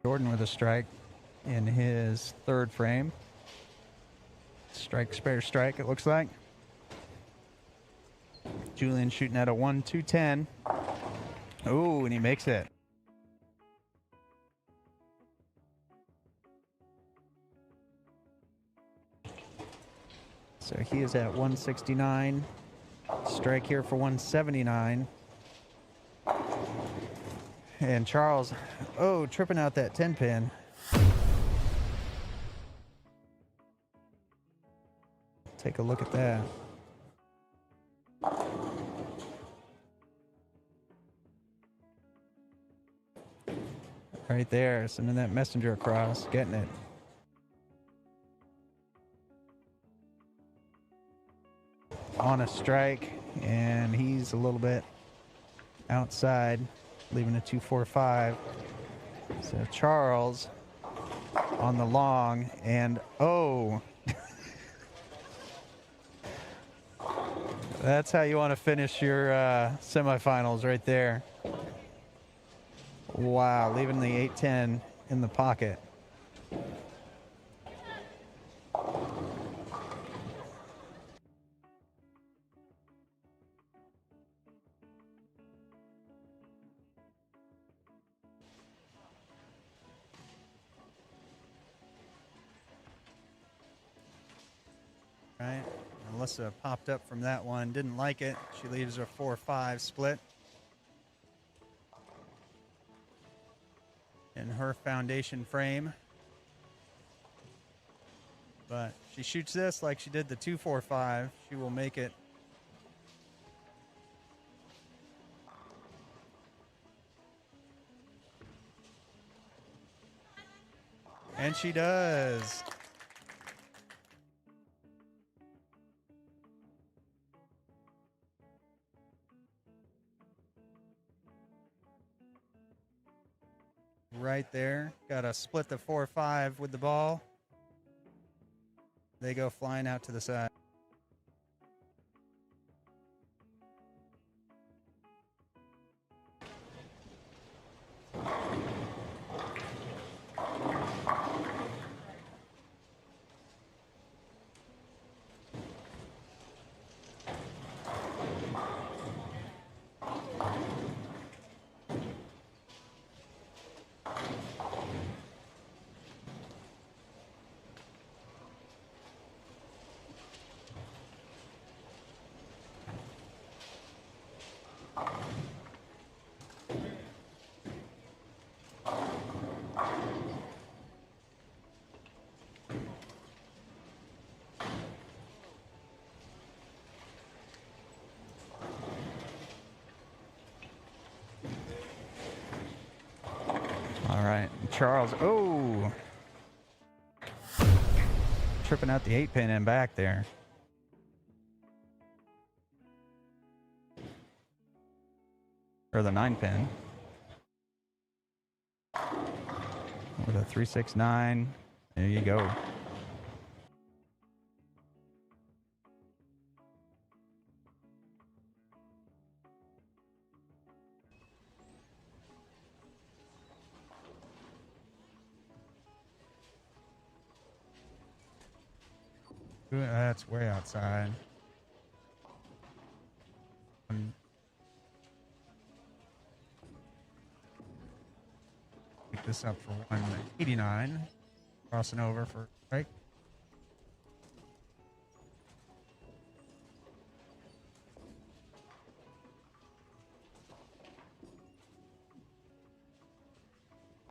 Jordan with a strike in his third frame. Strike, spare strike, it looks like. Julian shooting at a 1-2-10. Oh, and he makes it. So he is at 169. Strike here for 179. And Charles, oh, tripping out that 10 pin. Take a look at that. Right there, sending that messenger across, getting it. On a strike, and he's a little bit outside, leaving a 2-4-5. So Charles on the long, and oh, that's how you want to finish your semifinals right there. Wow, leaving the 8-10 in the pocket. Right, Alyssa popped up from that one, didn't like it. She leaves a 4-5 split. In her foundation frame. But she shoots this like she did the 2-4-5. She will make it. And she does. Right there. Got to split the 4-5 with the ball. They go flying out to the side. All right, Charles, oh, tripping out the 8-pin and back there. Or the 9-pin. With a 3-6-9, there you go. That's way outside. Pick this up for 189. Crossing over for break.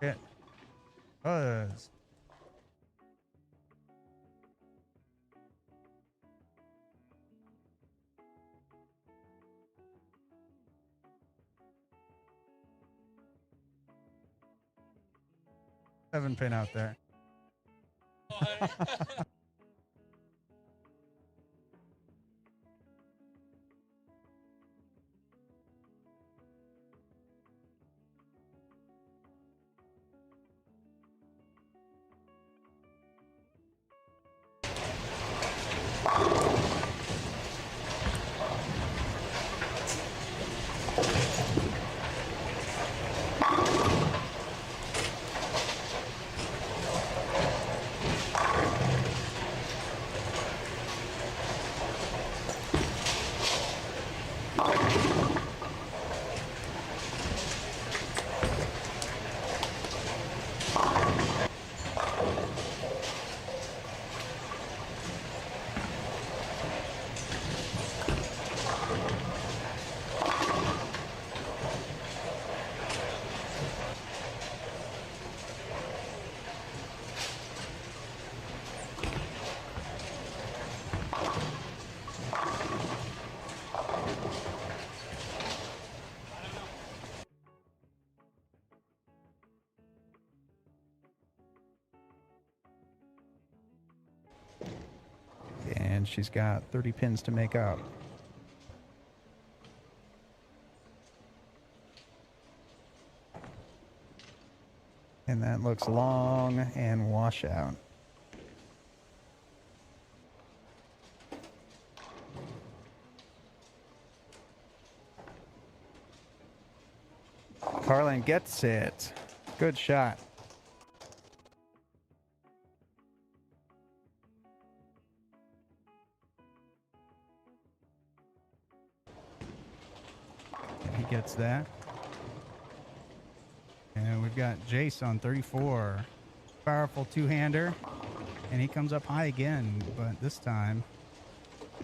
Hit. Buzz. Seven pin out there. she's got 30 pins to make up. And that looks long and washout. Carlin gets it. Good shot. He gets that. And we've got Jace on 34. Powerful two-hander. And he comes up high again, but this time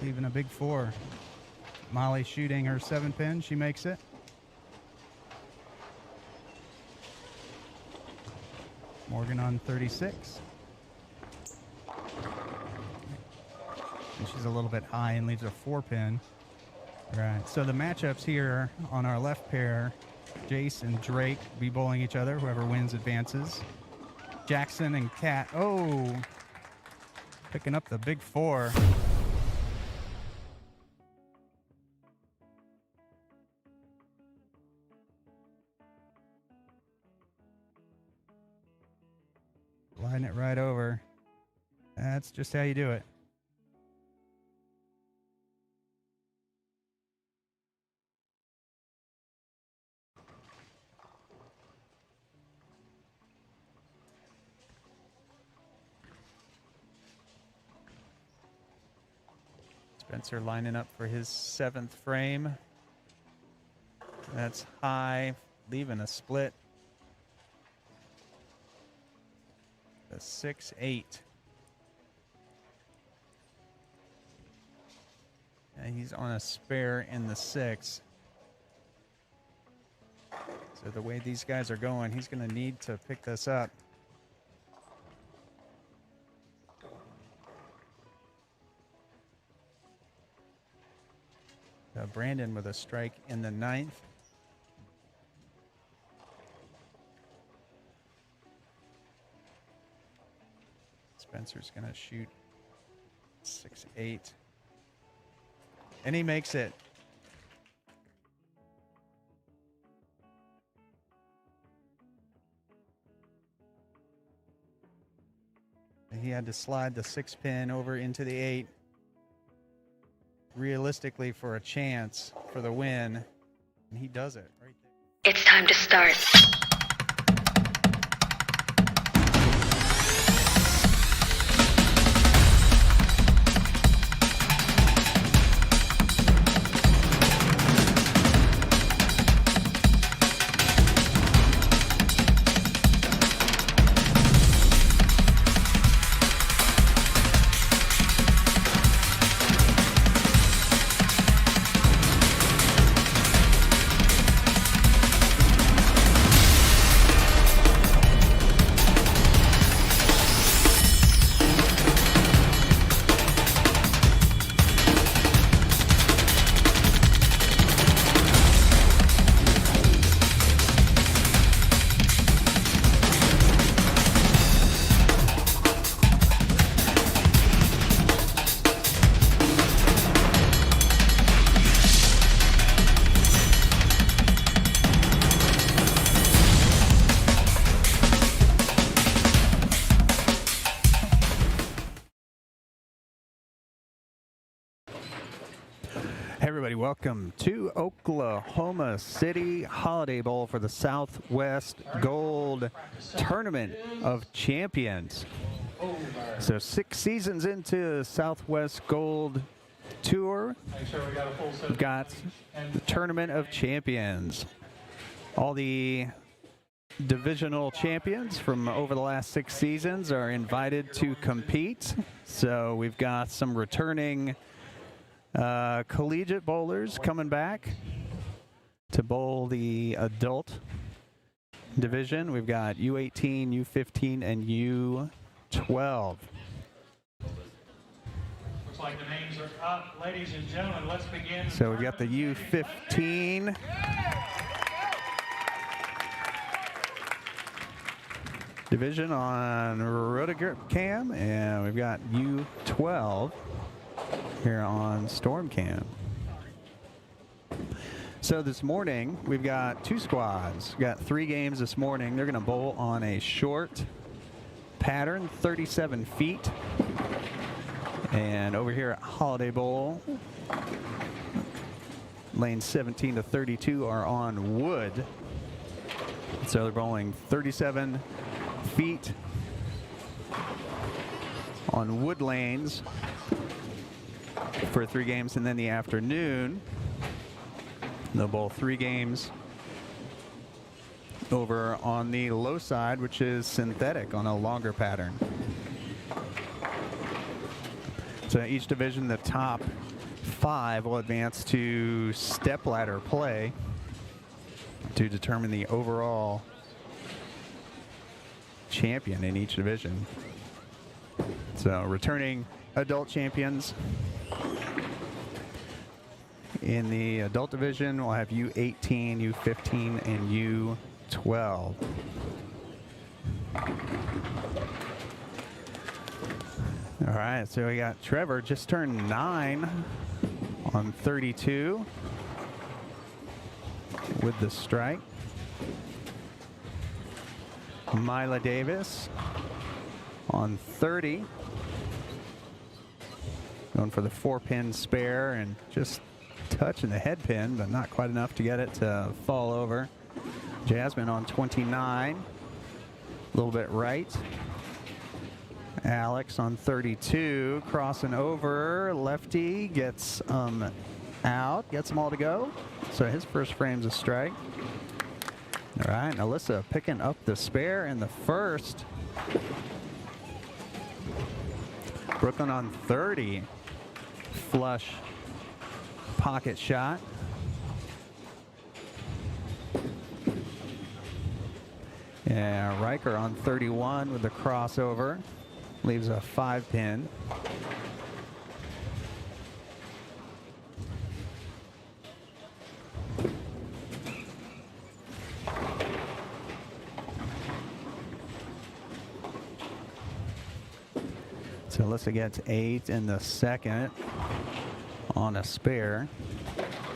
leaving a big 4. Molly shooting her 7-pin. She makes it. Morgan on 36. And she's a little bit high and leaves a 4-pin. Right. So the matchups here on our left pair, Jace and Drake be bowling each other. Whoever wins advances. Jackson and Kat. Oh, picking up the big 4. Sliding it right over. That's just how you do it. Spencer lining up for his 7th frame. That's high, leaving a split. The 6-8. And he's on a spare in the 6. So the way these guys are going, he's going to need to pick this up. Brandon with a strike in the 9th. Spencer's going to shoot 6-8. And he makes it. And he had to slide the 6-pin over into the 8. Realistically for a chance for the win. And he does it right there. It's time to start. Everybody, welcome to Oklahoma City Holiday Bowl for the Southwest Gold Tournament of Champions. So 6 seasons into Southwest Gold Tour, we've got the Tournament of Champions. All the divisional champions from over the last 6 seasons are invited to compete. So we've got some returning collegiate bowlers coming back to bowl the adult division. We've got U18, U15, and U12. Looks like the names are up. Ladies and gentlemen, let's begin. So we've got the U15. Division on Rudiger Cam, and we've got U12. here on StormCam. So this morning, we've got two squads. We've got 3 games this morning. They're going to bowl on a short pattern, 37 feet. And over here at Holiday Bowl, lanes 17 to 32 are on wood. So they're bowling 37 feet on wood lanes for 3 games. And then the afternoon, they'll bowl 3 games over on the low side, which is synthetic on a longer pattern. So each division, the top 5 will advance to stepladder play to determine the overall champion in each division. So returning adult champions in the adult division, we'll have U18, U15, and U12. All right, so we got Trevor, just turned 9 on 32 with the strike. Mila Davis on 30, going for the 4-pin spare and just touching the head pin, but not quite enough to get it to fall over. Jasmine on 29, a little bit right. Alex on 32, crossing over, lefty gets out, gets them all to go. So his first frame's a strike. All right, Alyssa picking up the spare in the first. Brooklyn on 30, flush pocket shot. Yeah, Riker on 31 with the crossover. Leaves a 5-pin. So Alyssa gets 8 in the second on a spare.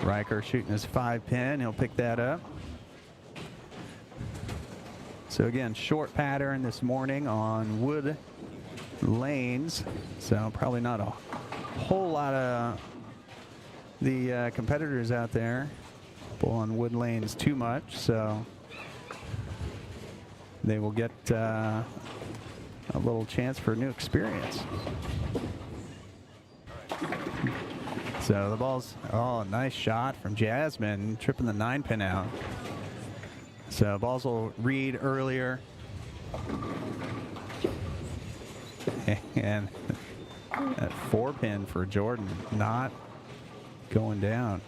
Riker shooting his 5-pin. He'll pick that up. So again, short pattern this morning on wood lanes, so probably not a whole lot of the competitors out there pull on wood lanes too much, so they will get a little chance for a new experience. So the ball's, oh, nice shot from Jasmine, tripping the 9-pin out. So balls will read earlier. And that 4-pin for Jordan not going down.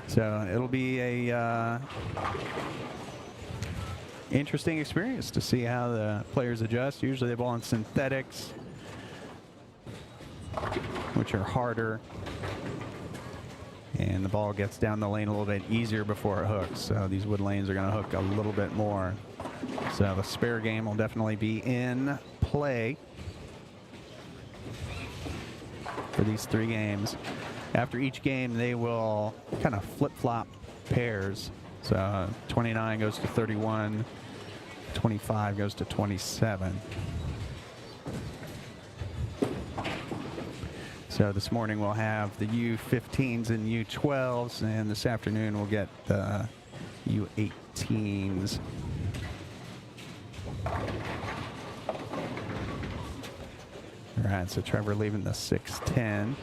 So it'll be a interesting experience to see how the players adjust. Usually they bowl on synthetics, which are harder, and the ball gets down the lane a little bit easier before it hooks. So these wood lanes are going to hook a little bit more. So the spare game will definitely be in play for these 3 games. After each game, they will kind of flip-flop pairs. So 29 goes to 31, 25 goes to 27. So this morning we'll have the U15s and U12s, and this afternoon we'll get the U18s. All right, so Trevor leaving the 6-10.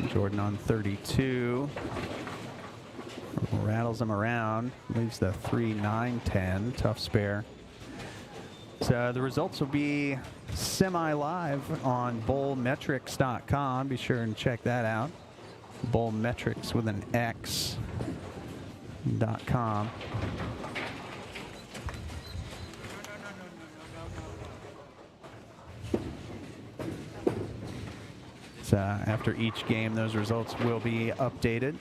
Jordan on 32. Rattles him around, leaves the 3-9-10, tough spare. So the results will be semi-live on bowlmetrics.com. Be sure and check that out. Bowlmetrics with an X.com. So after each game, those results will be updated.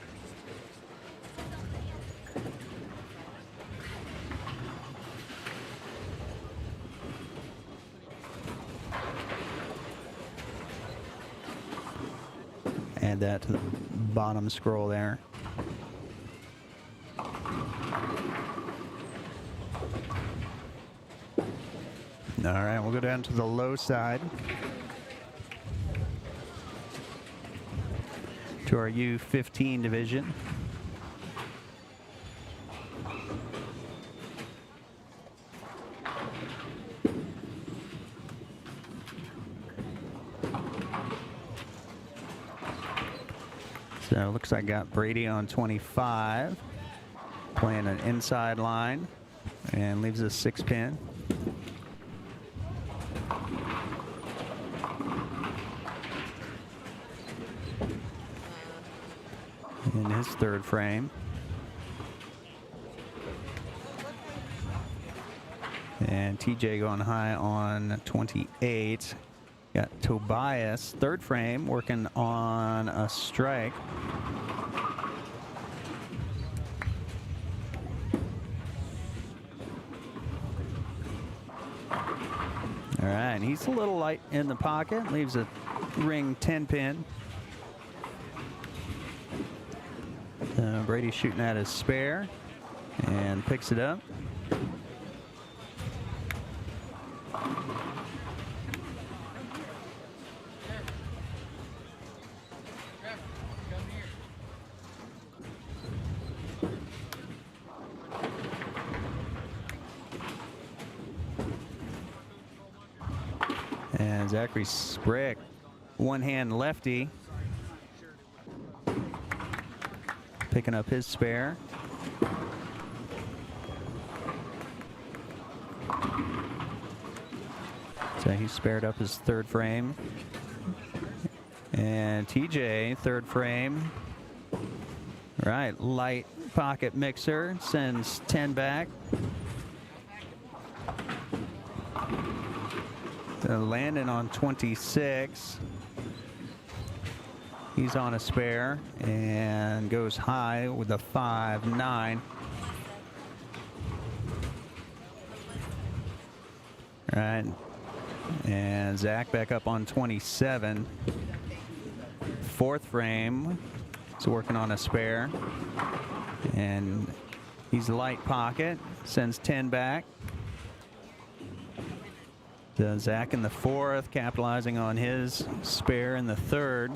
Slide that to the bottom scroll there. All right, we'll go down to the low side to our U15 division. So it looks like I got Brady on 25, playing an inside line, and leaves a 6-pin. In his third frame. And TJ going high on 28. Got Tobias, third frame, working on a strike. All right, he's a little light in the pocket, leaves a ring 10-pin. Brady shooting at his spare and picks it up. And Zachary Sprick, one-hand lefty, picking up his spare. So he spared up his third frame. And TJ, third frame. Right, light pocket mixer, sends 10 back. Landon on 26. He's on a spare and goes high with a 5-9. All right, and Zach back up on 27. Fourth frame, he's working on a spare, and he's light pocket, sends 10 back. Zach in the fourth, capitalizing on his spare in the third.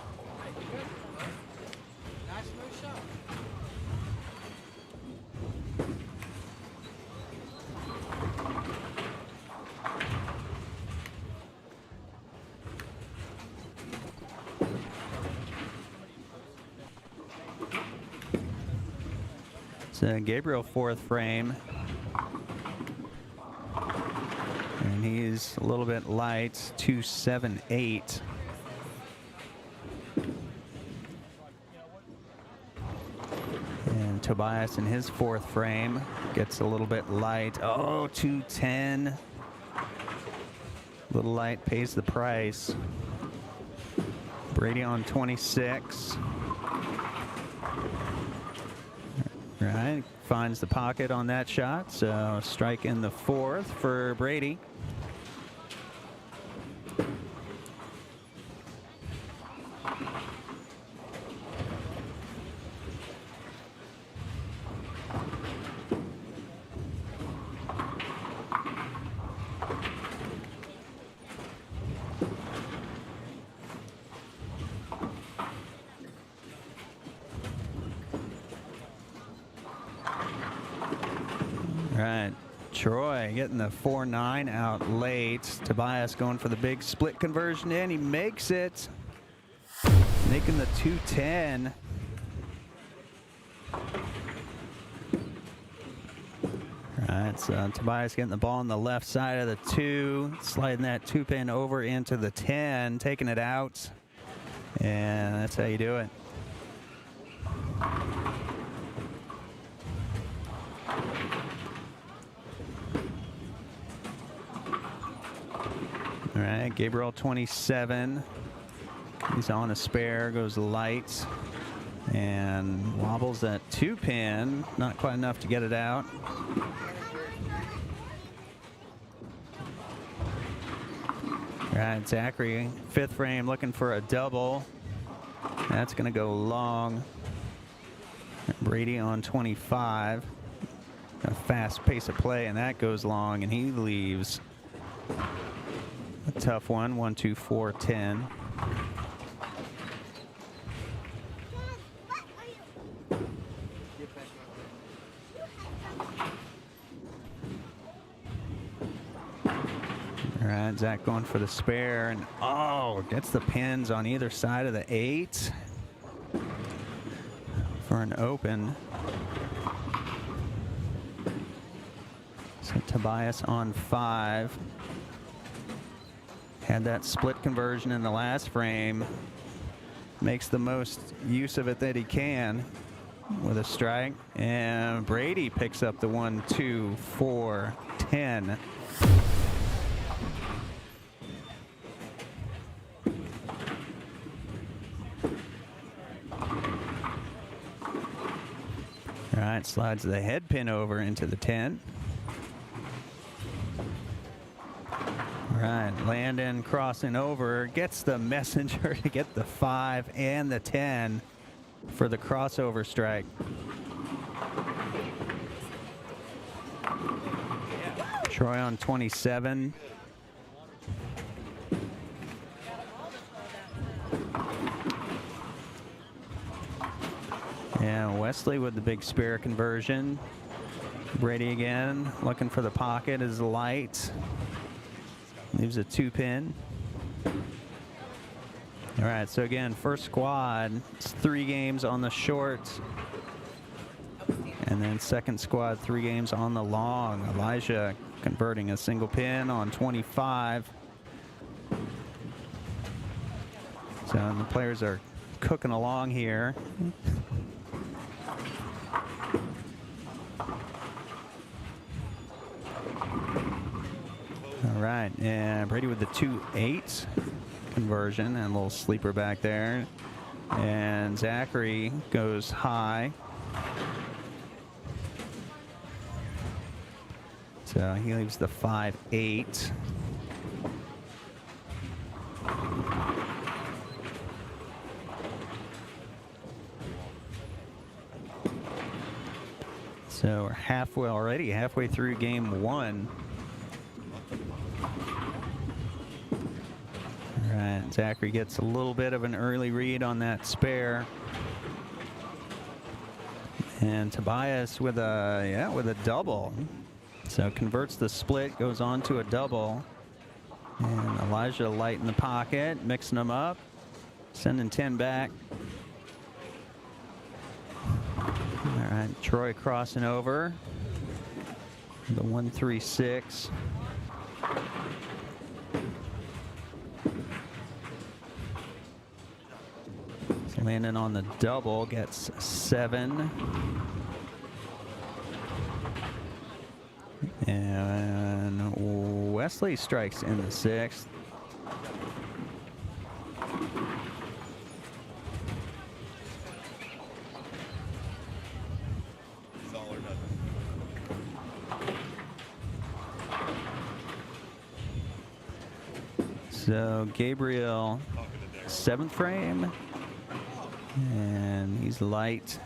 So Gabriel, fourth frame. And he's a little bit light, 2-7-8. And Tobias in his fourth frame gets a little bit light. Oh, 2-10. Little light pays the price. Brady on 26. Right, finds the pocket on that shot, so strike in the fourth for Brady. Right, Troy getting the 4-9 out late. Tobias going for the big split conversion in. He makes it, making the 2-10. Right, so Tobias getting the ball on the left side of the 2, sliding that 2-pin over into the 10, taking it out, and that's how you do it. All right, Gabriel 27. He's on a spare, goes light, and wobbles that 2-pin. Not quite enough to get it out. All right, Zachary, fifth frame, looking for a double. That's going to go long. Brady on 25. A fast pace of play, and that goes long, and he leaves. A tough one. 1, 2, 4, 10. All right, Zach going for the spare, and oh, gets the pins on either side of the 8 for an open. So Tobias on 5. Had that split conversion in the last frame. Makes the most use of it that he can with a strike. And Brady picks up the 1, 2, 4, 10. All right, slides the head pin over into the 10. All right, Landon crossing over, gets the messenger to get the 5 and the 10 for the crossover strike. Troy on 27. And Wesley with the big spare conversion. Brady again, looking for the pocket, is light. Leaves a 2-pin. All right, so again, first squad, it's 3 games on the short. And then second squad, 3 games on the long. Elijah converting a single pin on 25. So the players are cooking along here. All right, and Brady with the 2-8 conversion and a little sleeper back there. And Zachary goes high. So he leaves the 5-8. So we're halfway through game 1. All right, Zachary gets a little bit of an early read on that spare. And Tobias with a double. So converts the split, goes on to a double. And Elijah light in the pocket, mixing them up, sending 10 back. All right, Troy crossing over. The 1-3-6. Landon on the double gets 7. And Wesley strikes in the 6th. So Gabriel, 7th frame. And he's light.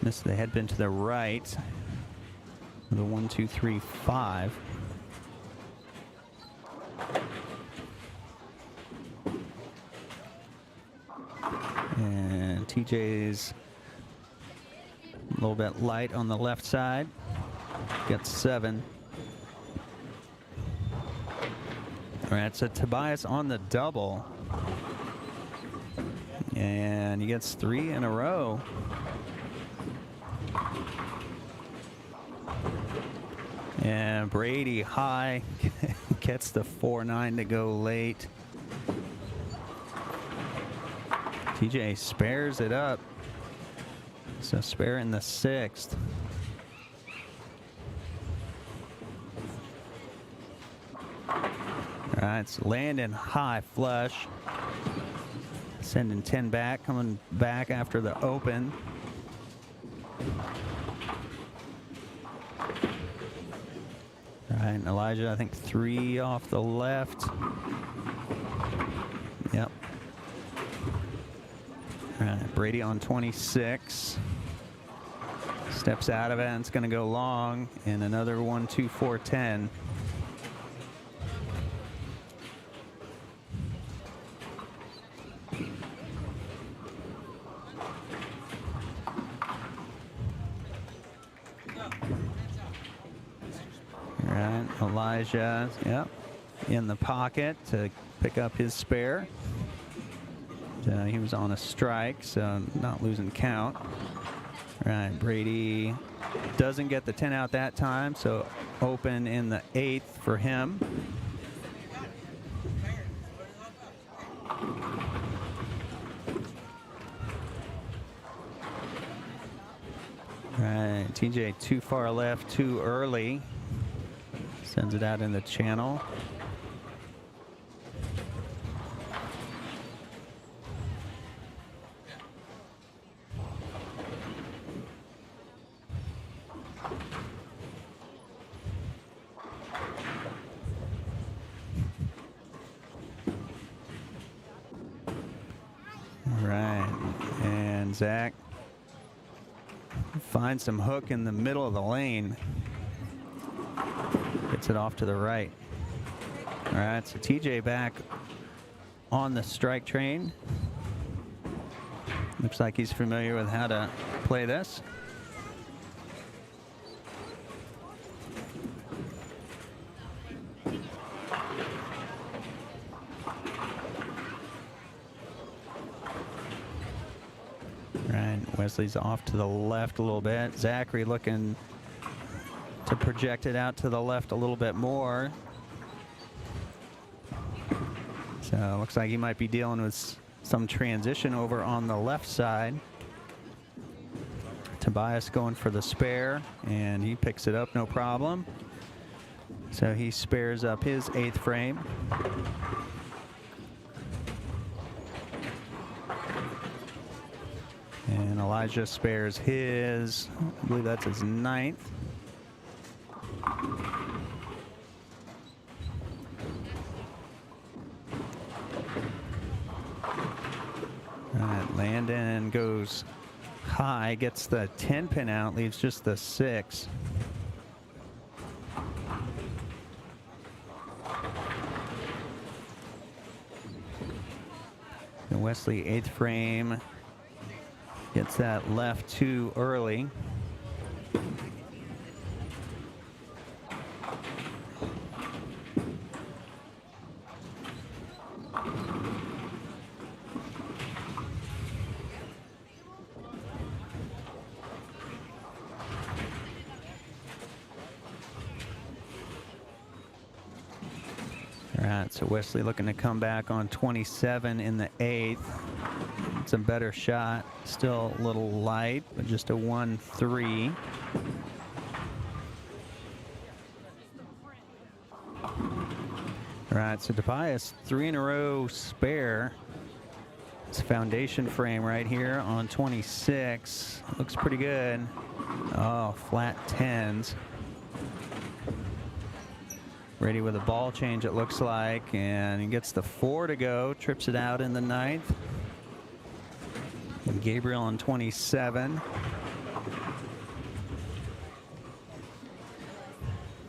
Missed the head pin to the right. The 1, 2, 3, 5. And TJ's a little bit light on the left side. Gets 7. All right, so Tobias on the double. And he gets 3 in a row. And Brady high gets the 4-9 to go late. TJ spares it up. So spare in the 6th. All right, it's Landon high flush. Sending 10 back, coming back after the open. All right, and Elijah, I think 3 off the left. Yep, All right, Brady on 26. Steps out of it, and it's going to go long, and another 1, 2, 4, 10. All right, Elijah, yep, in the pocket to pick up his spare. He was on a strike, so not losing count. Right, Brady doesn't get the 10 out that time, so open in the 8th for him. Right, TJ too far left, too early. Sends it out in the channel. Zach finds some hook in the middle of the lane. Gets it off to the right. All right, so TJ back on the strike train. Looks like he's familiar with how to play this. Wesley's off to the left a little bit. Zachary looking to project it out to the left a little bit more. So looks like he might be dealing with some transition over on the left side. Tobias going for the spare, and he picks it up no problem. So he spares up his 8th frame. And Elijah spares his, I believe that's his 9th. All right, Landon goes high, gets the 10 pin out, leaves just the 6. And Wesley 8th frame. Gets that left too early. All right, so Wesley looking to come back on 27 in the 8th. It's a better shot, still a little light, but just a 1-3. All right, so Tobias 3 in a row spare. It's foundation frame right here on 26. Looks pretty good. Oh, flat 10s. Ready with a ball change, it looks like, and he gets the 4 to go, trips it out in the 9th. And Gabriel on 27.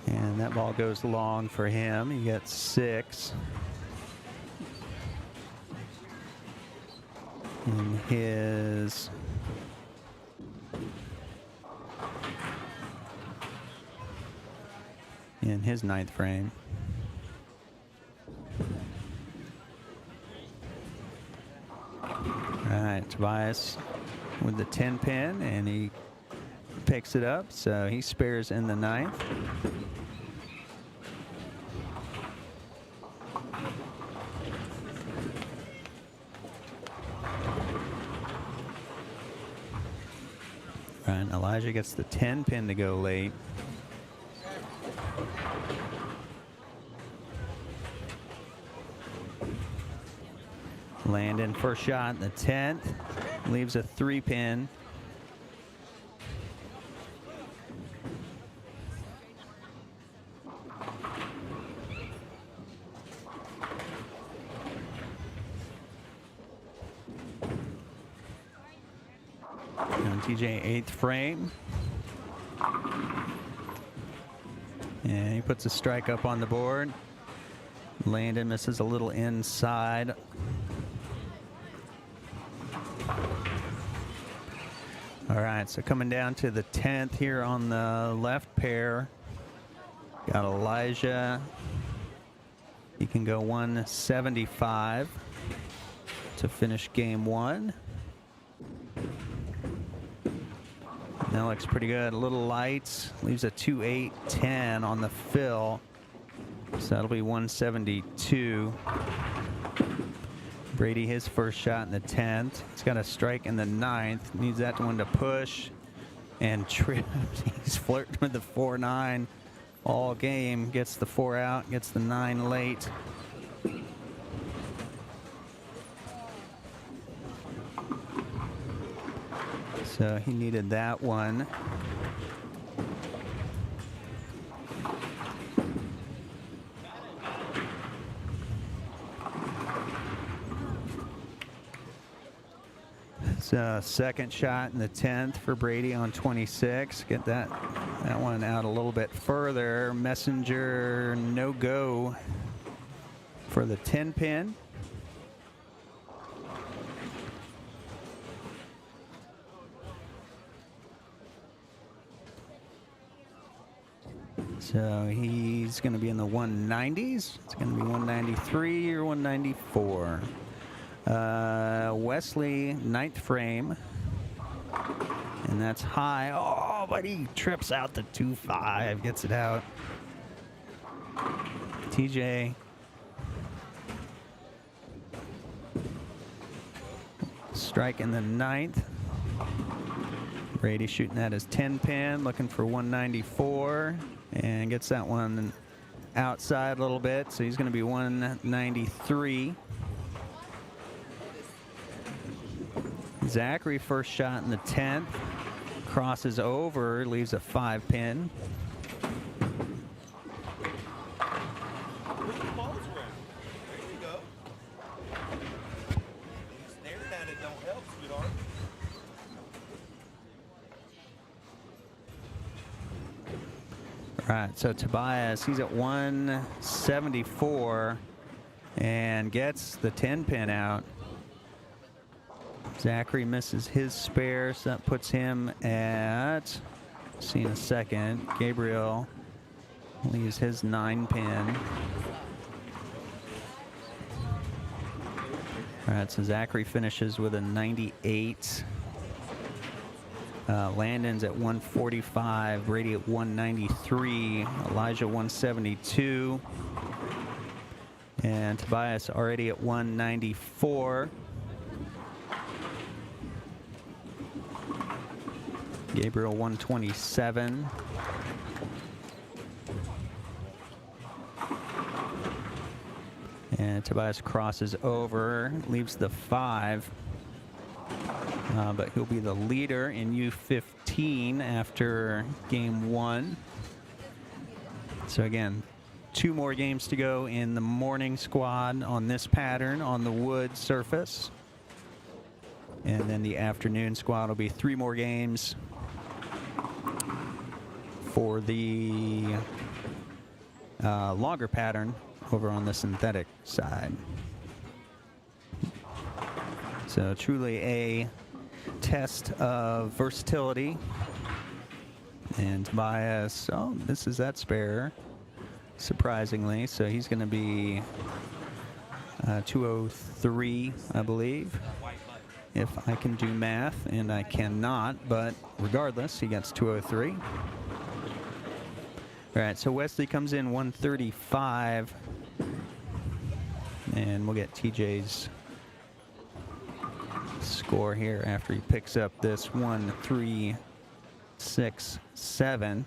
And that ball goes long for him. He gets 6. In his his 9th frame. All right, Tobias with the 10 pin, and he picks it up, so he spares in the 9th. All right, Elijah gets the 10 pin to go late. Landon first shot in the 10th, leaves a 3 pin. And TJ 8th frame. And he puts a strike up on the board. Landon misses a little inside. All right, so coming down to the 10th here on the left pair. Got Elijah. He can go 175 to finish game one. That looks pretty good. A little light. Leaves a 2-8-10 on the fill. So that'll be 172. Brady, his first shot in the 10th. He's got a strike in the 9th. Needs that one to push and trip. He's flirting with the 4-9 all game. Gets the 4 out, gets the 9 late. So he needed that one. So second shot in the 10th for Brady on 26. Get that one out a little bit further. Messenger no go for the 10 pin. So he's going to be in the 190s. It's going to be 193 or 194. Wesley, 9th frame. And that's high. Oh, but he trips out the 2-5. Gets it out. TJ. Strike in the 9th. Brady shooting at his 10 pin. Looking for 194. And gets that one outside a little bit. So he's going to be 193. Zachary, first shot in the 10th. Crosses over, leaves a 5 pin. All right, so Tobias, he's at 174 and gets the 10 pin out. Zachary misses his spare, so that puts him at, see in a second, Gabriel leaves his 9 pin. All right, so Zachary finishes with a 98. Landon's at 145, Brady at 193, Elijah 172, and Tobias already at 194. Gabriel 127. And Tobias crosses over, leaves the 5. But he'll be the leader in U15 after game 1. So again, 2 more games to go in the morning squad on this pattern on the wood surface. And then the afternoon squad will be 3 more games for the longer pattern over on the synthetic side. So truly a test of versatility. And Tobias, oh, this is that spare, surprisingly. So he's going to be 203, I believe, if I can do math, and I cannot, but regardless, he gets 203. All right, so Wesley comes in 135, and we'll get TJ's score here after he picks up this 1-3-6-7.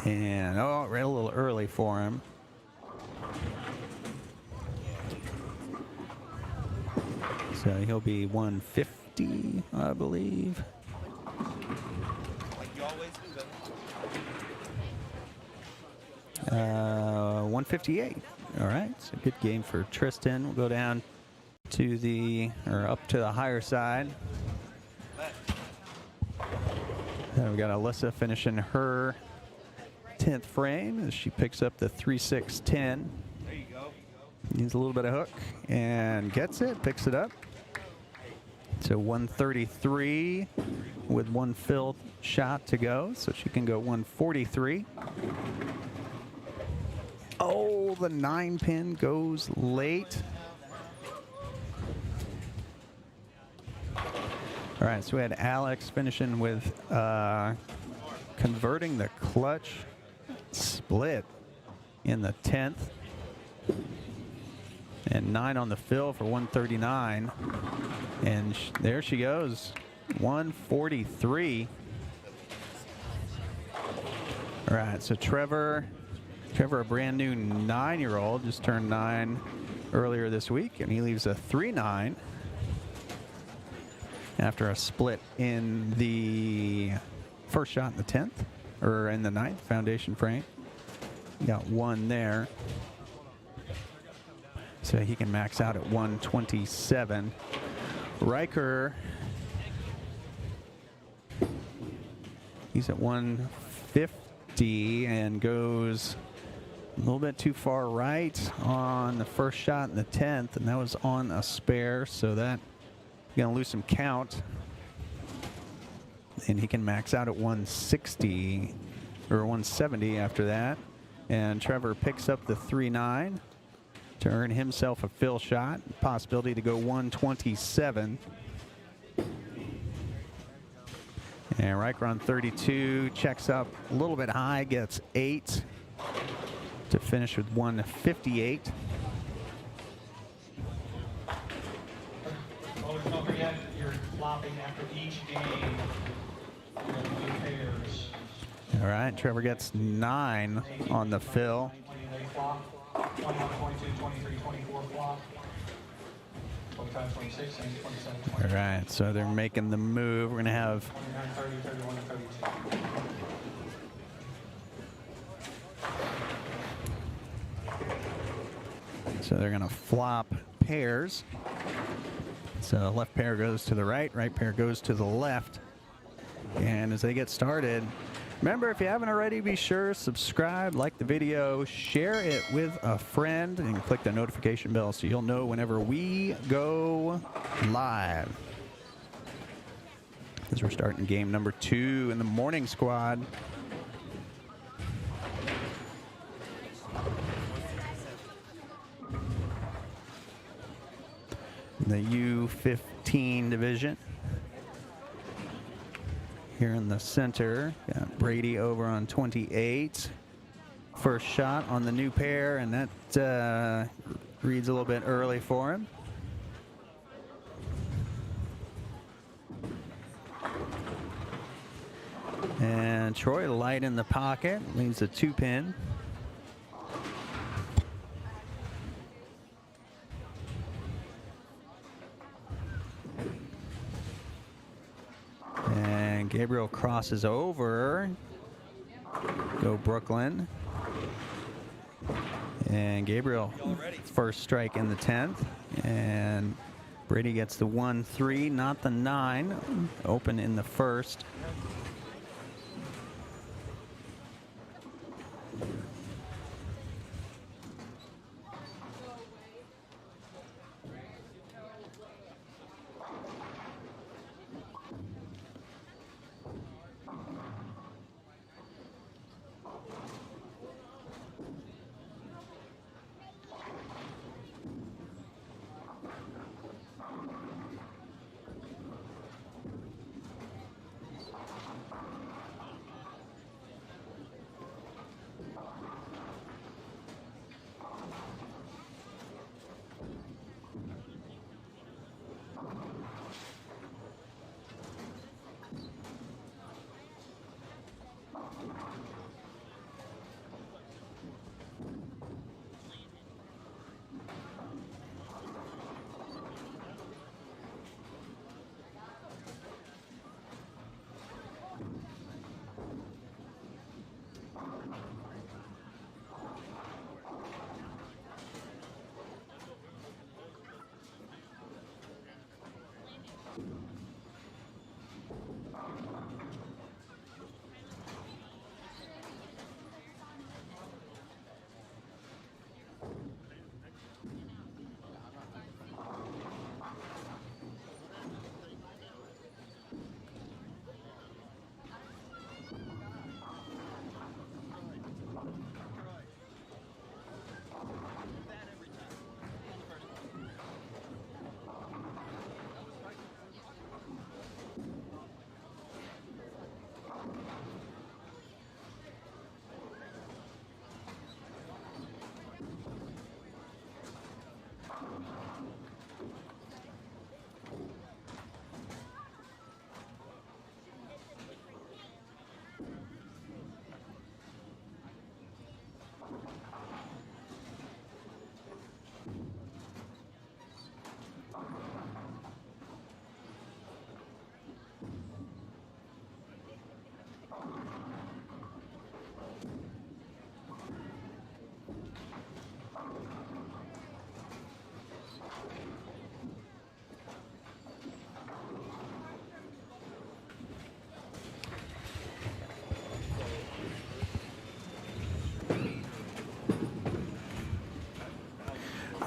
And oh, ran a little early for him. So he'll be 150, I believe. Like you always do, baby. 158. All right, so good game for Tristan. We'll go down to up to the higher side. And we got Alyssa finishing her 10th frame as she picks up the 3.610. There you go. Needs a little bit of hook and gets it, picks it up. So 133 with one fill shot to go, so she can go 143. Oh, the 9-pin goes late. All right, so we had Alex finishing with converting the clutch split in the 10th. And 9 on the fill for 139. And there she goes, 143. All right, so Trevor, a brand new 9-year-old, just turned 9 earlier this week, and he leaves a 3.9 after a split in the first shot in the 10th, or in the 9th foundation frame. Got 1 there. So he can max out at 127. Riker, he's at 150 and goes a little bit too far right on the first shot in the 10th, and that was on a spare, so that gonna lose some count. And he can max out at 160 or 170 after that. And Trevor picks up the 3.9 to earn himself a fill shot, possibility to go 127. And Riker on 32 checks up a little bit high, gets 8 to finish with 158. Well, don't forget, you're flopping after each game. You're going to do pairs. All right, Trevor gets 9 on the fill. 20, they flop. 21, 22, 23, 24 flop. 25, 26, and 27, 28. All right, so they're making the move. We're going to have 29, 30, 31, and 32. So they're going to flop pairs. So left pair goes to the right pair goes to the left. And as they get started, remember, if you haven't already, be sure subscribe, like the video, share it with a friend, and click the notification bell so you'll know whenever we go live. As we're starting game number 2 in the morning squad. The U15 division. Here in the center, got Brady over on 28. First shot on the new pair, and that reads a little bit early for him. And Troy light in the pocket, leaves a 2-pin. And Gabriel crosses over. Go Brooklyn. And Gabriel, first strike in the 10th. And Brady gets the 1-3, not the 9. Open in the first.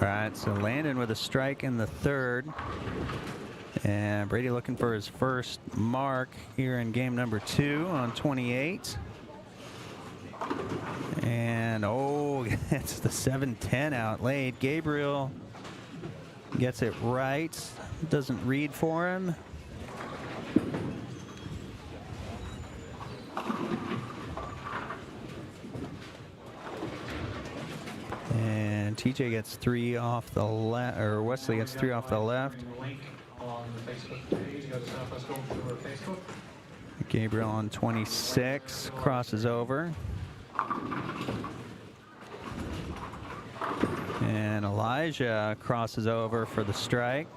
right, so Landon with a strike in the third. And Brady looking for his first mark here in game number 2 on 28. And oh, it's the 7-10 out late. Gabriel gets it right. Doesn't read for him. And TJ gets 3 off the left, or Wesley gets 3 off the left. On the Facebook page, go to Southwest Golf Tour Facebook. Gabriel on 26 crosses over. And Elijah crosses over for the strike.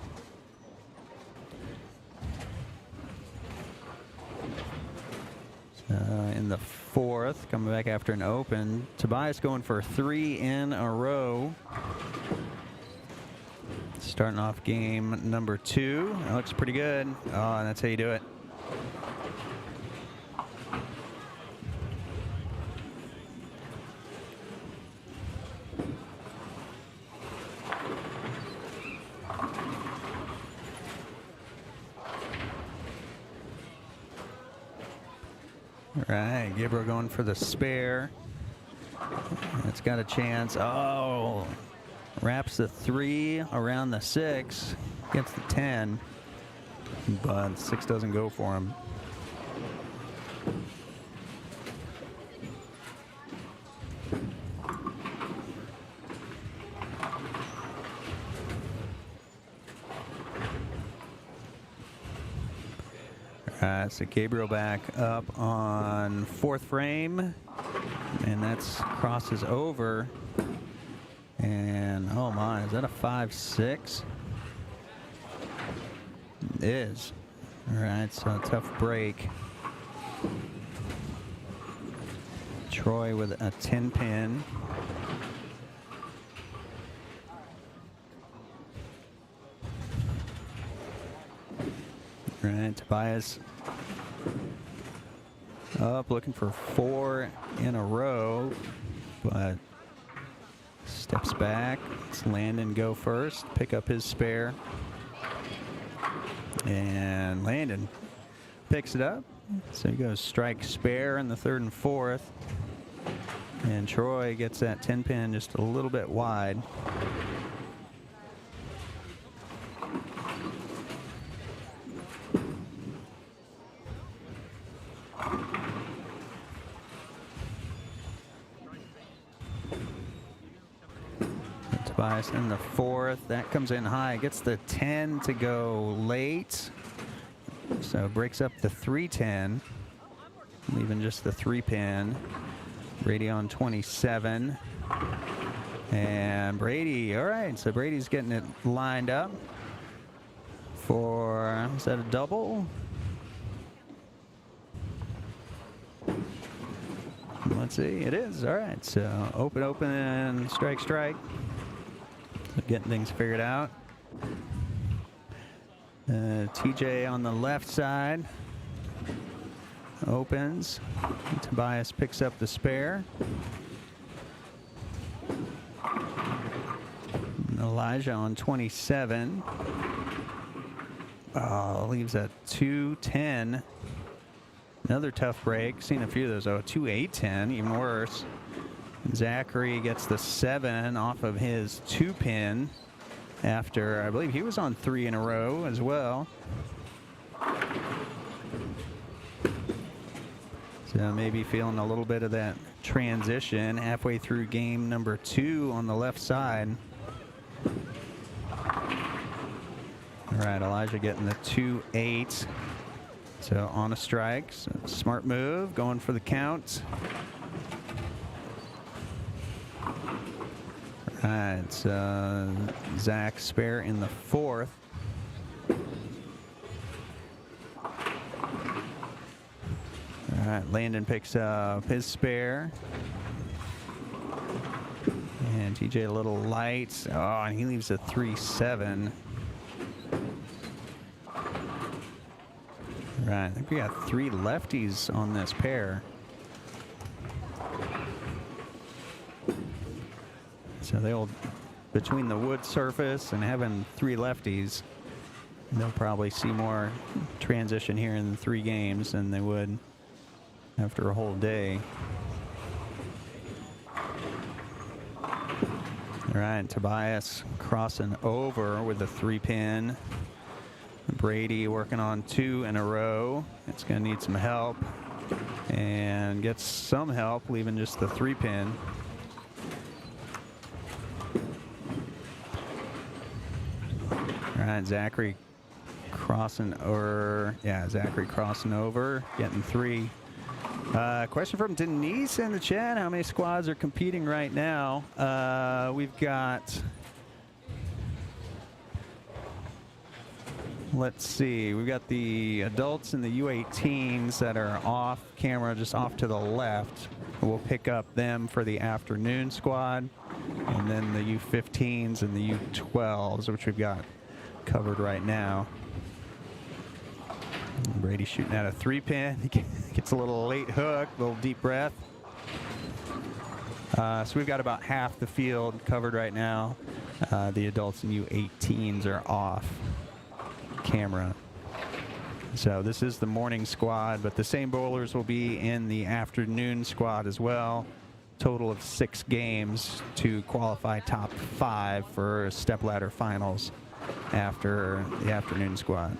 In the fourth, coming back after an open, Tobias going for 3 in a row. Starting off game number 2. That looks pretty good. Oh, and that's how you do it. All right, Gabriel going for the spare. It's got a chance. Oh, wraps the 3 around the 6, gets the 10, but 6 doesn't go for him. All right, so Gabriel back up on 4th frame, and that's crosses over. And oh my, is that a 5-6? It is. All right, so a tough break. Troy with a 10 pin. All right, Tobias up looking for 4 in a row, but steps back. Let's Landon go first, pick up his spare. And Landon picks it up. So he goes strike spare in the 3rd and 4th. And Troy gets that 10 pin just a little bit wide. Tobias in the 4th. That comes in high. Gets the 10 to go late. So breaks up the 3-10. Leaving just the 3 pin. Brady on 27. And Brady, all right. So Brady's getting it lined up for, is that a double? Let's see, it is. All right, so open, and strike. Getting things figured out. TJ on the left side opens. Tobias picks up the spare. Elijah on 27. Leaves a 2-10. Another tough break. Seen a few of those. Oh, 2-8-10, even worse. Zachary gets the 7 off of his 2 pin after, I believe he was on 3 in a row as well. So maybe feeling a little bit of that transition halfway through game number 2 on the left side. All right, Elijah getting the 2-8. So on a strike, so smart move, going for the count. All right, so Zach spare in the 4th. All right, Landon picks up his spare. And TJ a little light. Oh, and he leaves a 3-7. Right, I think we got 3 lefties on this pair. So they'll between the wood surface and having 3 lefties, they'll probably see more transition here in 3 games than they would after a whole day. All right, Tobias crossing over with the 3-pin. Brady working on 2 in a row. It's going to need some help, and gets some help, leaving just the 3-pin. All right, Zachary crossing over. Yeah, Zachary crossing over, getting 3. Question from Denise in the chat. How many squads are competing right now? We've got, let's see, we've got the adults and the U18s that are off camera, just off to the left. We'll pick up them for the afternoon squad. And then the U15s and the U12s, which we've got covered right now. Brady shooting at a 3-pin. He gets a little late hook, a little deep breath. So we've got about half the field covered right now. The adults and U18s are off camera. So this is the morning squad, but the same bowlers will be in the afternoon squad as well. Total of 6 games to qualify top 5 for stepladder finals after the afternoon squad.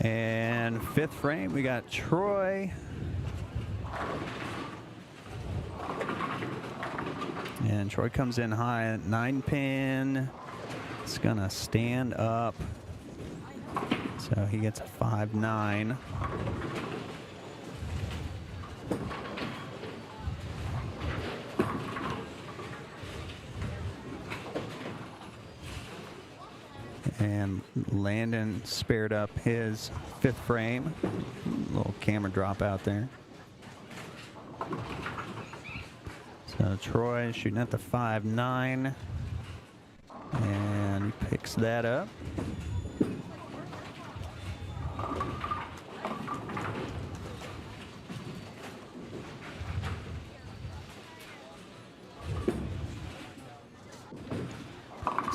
And 5th frame, we got Troy. And Troy comes in high at 9-pin. It's gonna stand up. So he gets a 5-9. And Landon spared up his 5th frame. Little camera drop out there. So Troy shooting at the 5-9. And picks that up.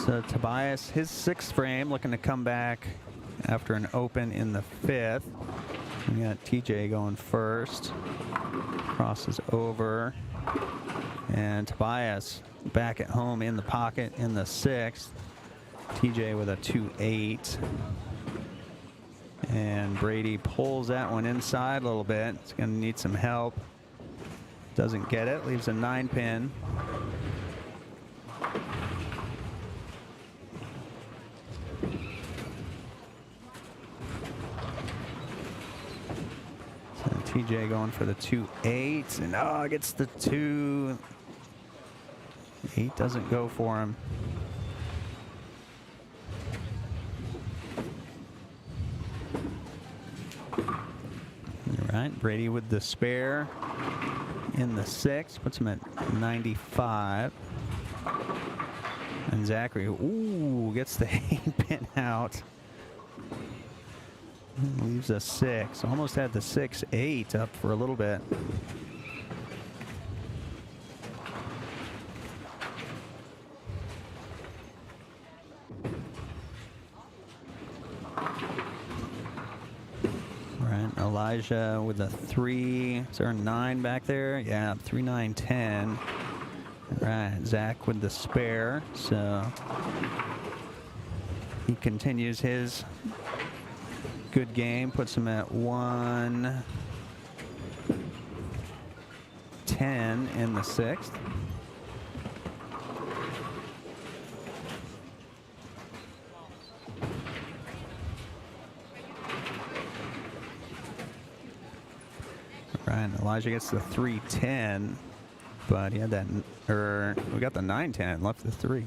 So Tobias, his 6th frame, looking to come back after an open in the 5th. We got TJ going first. Crosses over. And Tobias back at home in the pocket in the 6th. TJ with a 2-8. And Brady pulls that one inside a little bit. It's going to need some help. Doesn't get it. Leaves a 9-pin. TJ going for the 2-8, and gets the 2. 8 doesn't go for him. All right, Brady with the spare in the 6, puts him at 95. And Zachary, gets the 8-pin out. Leaves a 6. Almost had the 6-8 up for a little bit. Right, Elijah with a 3. Is there a 9 back there? Yeah, 3, 9, 10. Right, Zach with the spare. So he continues his good game, puts him at 1-10 in the 6th. Right, Elijah gets the 3-10, but he had that, we got the 9-10 and left the 3.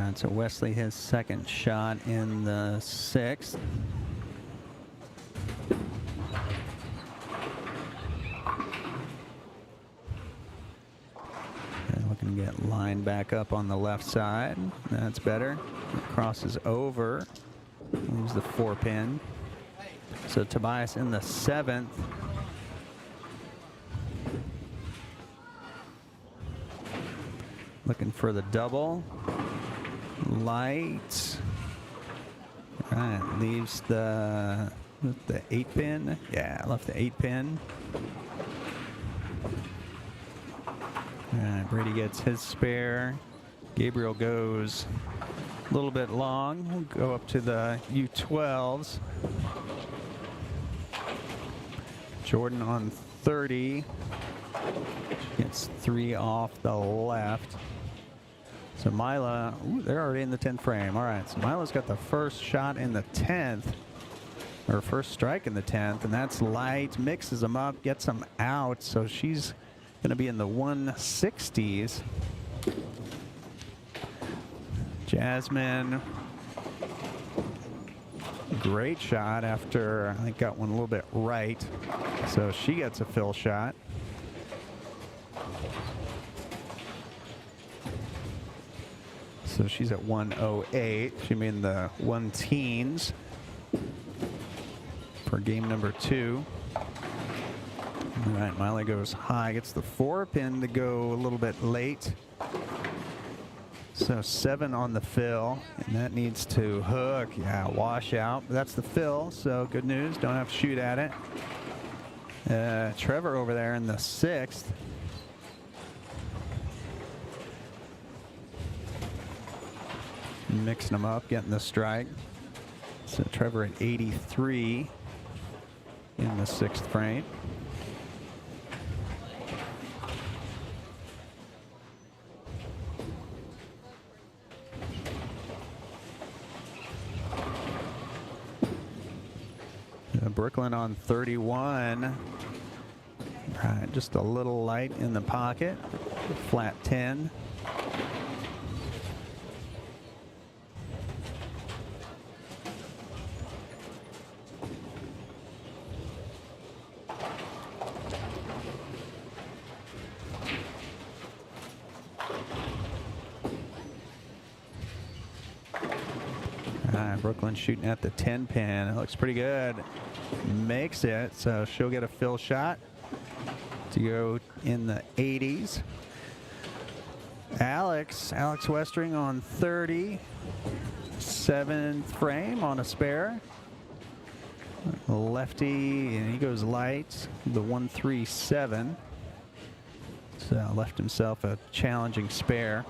right, so Wesley his second shot in the sixth. And looking to get lined back up on the left side. That's better. It crosses over. Leaves the 4-pin. So Tobias in the seventh. Looking for the double. Light. All right, leaves the 8-pin. Yeah, left the 8-pin. All right, Brady gets his spare. Gabriel goes a little bit long. We'll go up to the U12s. Jordan on 30. Gets 3 off the left. So Mila, ooh, they're already in the 10th frame. All right, so Mila's got the first shot in the 10th, or first strike in the 10th, and that's light. Mixes them up, gets them out, so she's going to be in the 160s. Jasmine, great shot after, I think, got one a little bit right. So she gets a fill shot. So she's at 108. She made the 1 teens for game number 2. All right, Miley goes high, gets the 4-pin to go a little bit late. So 7 on the fill, and that needs to hook. Yeah, wash out. That's the fill, so good news. Don't have to shoot at it. Trevor over there in the 6th. Mixing them up, getting the strike. So Trevor at 83 in the 6th frame. Brooklyn on 31. Right, just a little light in the pocket. Flat 10. Brooklyn shooting at the 10-pin. It looks pretty good. Makes it, so she'll get a fill shot to go in the 80s. Alex Westring on 30. 7th frame on a spare. Lefty, and he goes light, the 137. So left himself a challenging spare.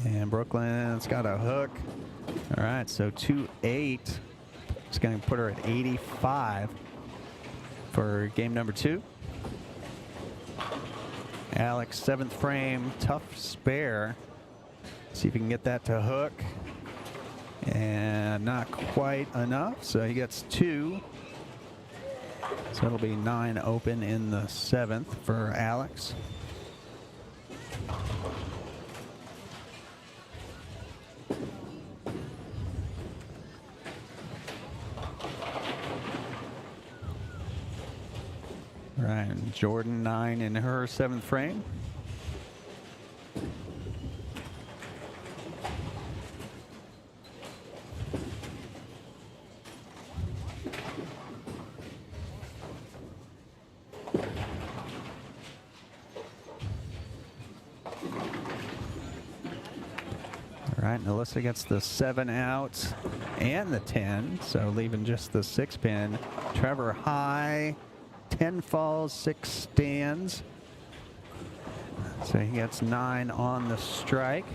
And Brooklyn's got a hook. All right, so 2-8. It's going to put her at 85 for game number 2. Alex, 7th frame, tough spare. See if he can get that to hook. And not quite enough, so he gets 2. So it'll be 9 open in the 7th for Alex. All right, Jordan 9 in her 7th frame. All right, Alyssa gets the 7 out and the 10, so leaving just the 6-pin. Trevor high. 10 falls, 6 stands. So he gets 9 on the strike.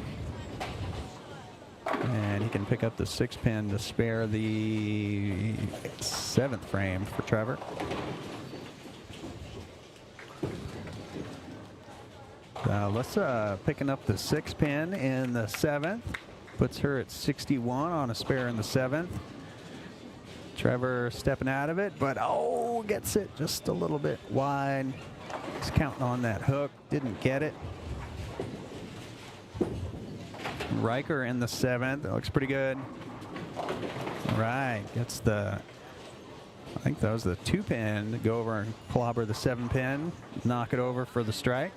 And he can pick up the 6-pin to spare the 7th frame for Trevor. Alyssa picking up the 6-pin in the 7th. Puts her at 61 on a spare in the 7th. Trevor stepping out of it, but gets it just a little bit wide. He's counting on that hook, didn't get it. striker in the 7th. That looks pretty good. All right, gets the, I think that was the 2-pin to go over and clobber the 7-pin, knock it over for the strike.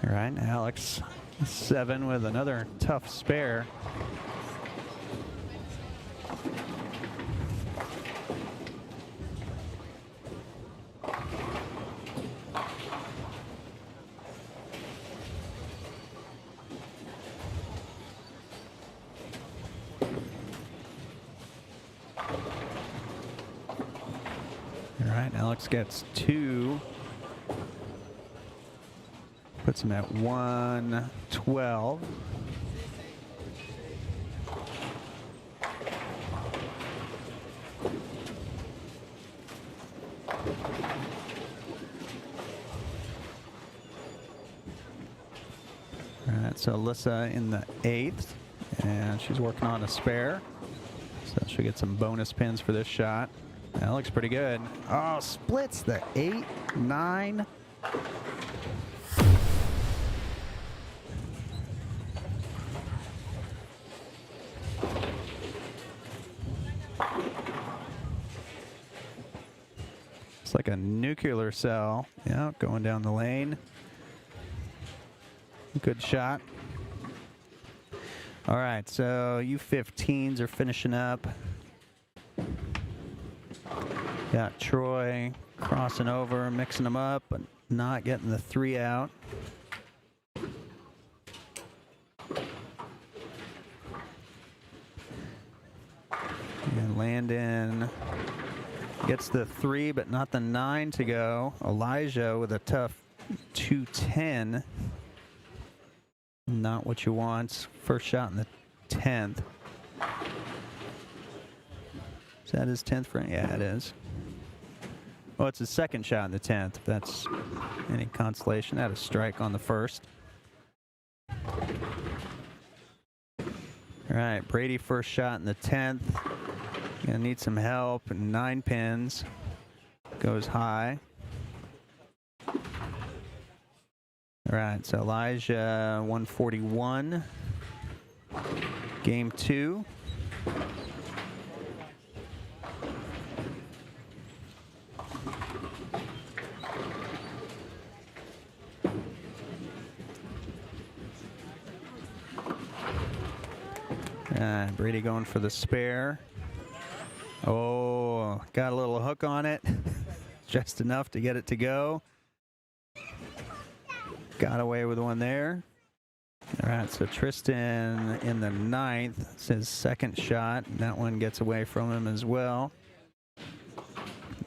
All right, Alex 7 with another tough spare. All right, Alex gets 2. Puts him at 112. All right, so Alyssa in the 8th, and she's working on a spare. So she'll get some bonus pins for this shot. That looks pretty good. Oh, splits the 8, 9. It's like a nuclear cell. Yeah, going down the lane. Good shot. All right, so you 15s are finishing up. Got Troy crossing over, mixing them up, but not getting the 3 out. And Landon gets the 3, but not the 9 to go. Elijah with a tough 210. Not what you want. First shot in the 10th. Is that his 10th frame? Yeah, it is. Well, it's his second shot in the 10th, if that's any consolation. Had a strike on the first. All right, Brady first shot in the 10th. Gonna need some help. 9 pins. Goes high. All right, so Elijah 141. Game 2. Brady going for the spare. Oh, got a little hook on it. Just enough to get it to go. Got away with one there. All right, so Tristan in the 9th. It's his second shot. And that one gets away from him as well.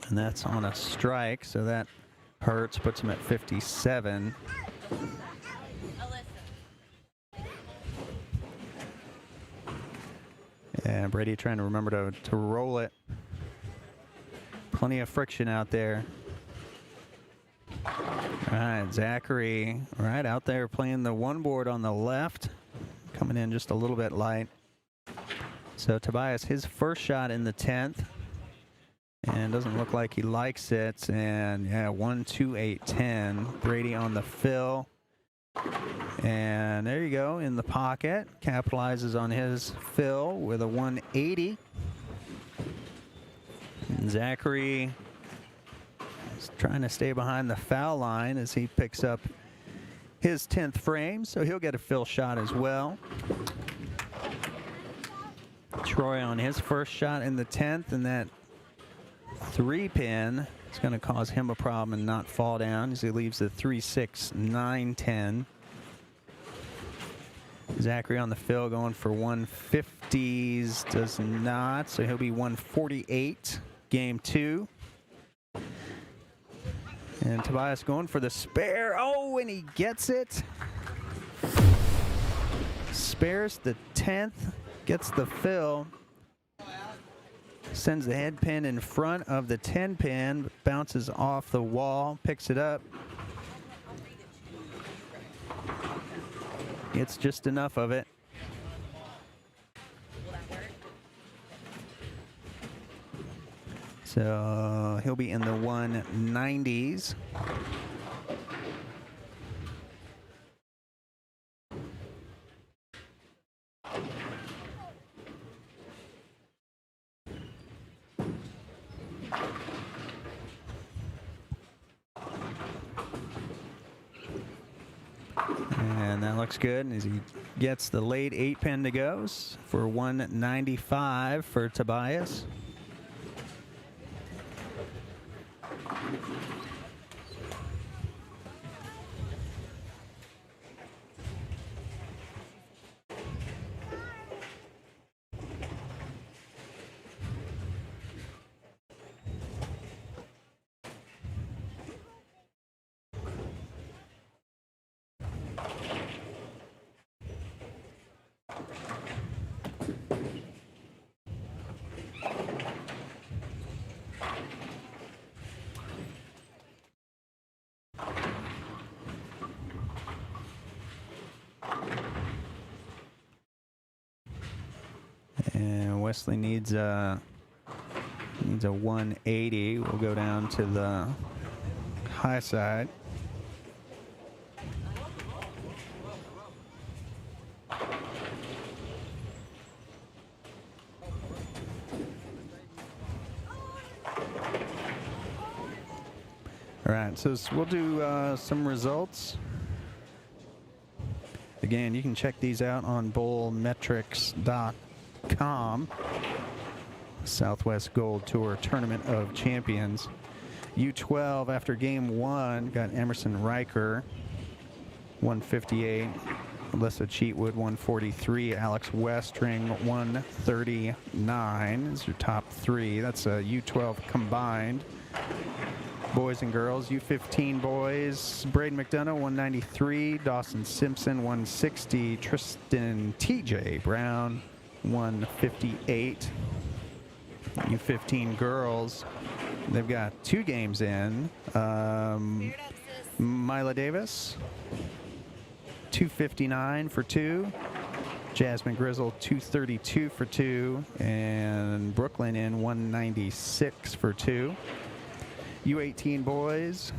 And that's on a strike, so that hurts, puts him at 57. And Brady trying to remember to roll it. Plenty of friction out there. All right, Zachary, right out there playing the 1 board on the left. Coming in just a little bit light. So Tobias, his first shot in the 10th. And doesn't look like he likes it. And yeah, 1, 2, 8, 10. Brady on the fill. And there you go, in the pocket. Capitalizes on his fill with a 180. And Zachary is trying to stay behind the foul line as he picks up his 10th frame, so he'll get a fill shot as well. Troy on his first shot in the 10th, and that 3-pin is going to cause him a problem and not fall down as he leaves the 3, 6, 9, 10. Zachary on the fill going for 150s, does not, so he'll be 148, game 2. And Tobias going for the spare. Oh, and he gets it. Spares the 10th, gets the fill. Sends the head pin in front of the 10 pin, bounces off the wall, picks it up. It's just enough of it. So he'll be in the 190s. And that looks good as he gets the late 8-pin to go for 195 for Tobias. And Wesley needs a 180. We'll go down to the high side. All right, so we'll do some results. Again, you can check these out on bowlmetrics.com. Southwest Gold Tour Tournament of Champions. U12 after game 1 got Emerson Riker 158, Alyssa Cheatwood 143, Alex Westring 139 is your top 3. That's a U12 combined. Boys and girls, U15 boys, Braden McDonough 193, Dawson Simpson 160, Tristan TJ Brown 158. U15 girls, they've got 2 games in. Mila Davis 259 for 2. Jasmine Grizzle 232 for 2, and Brooklyn in 196 for 2. U18 boys,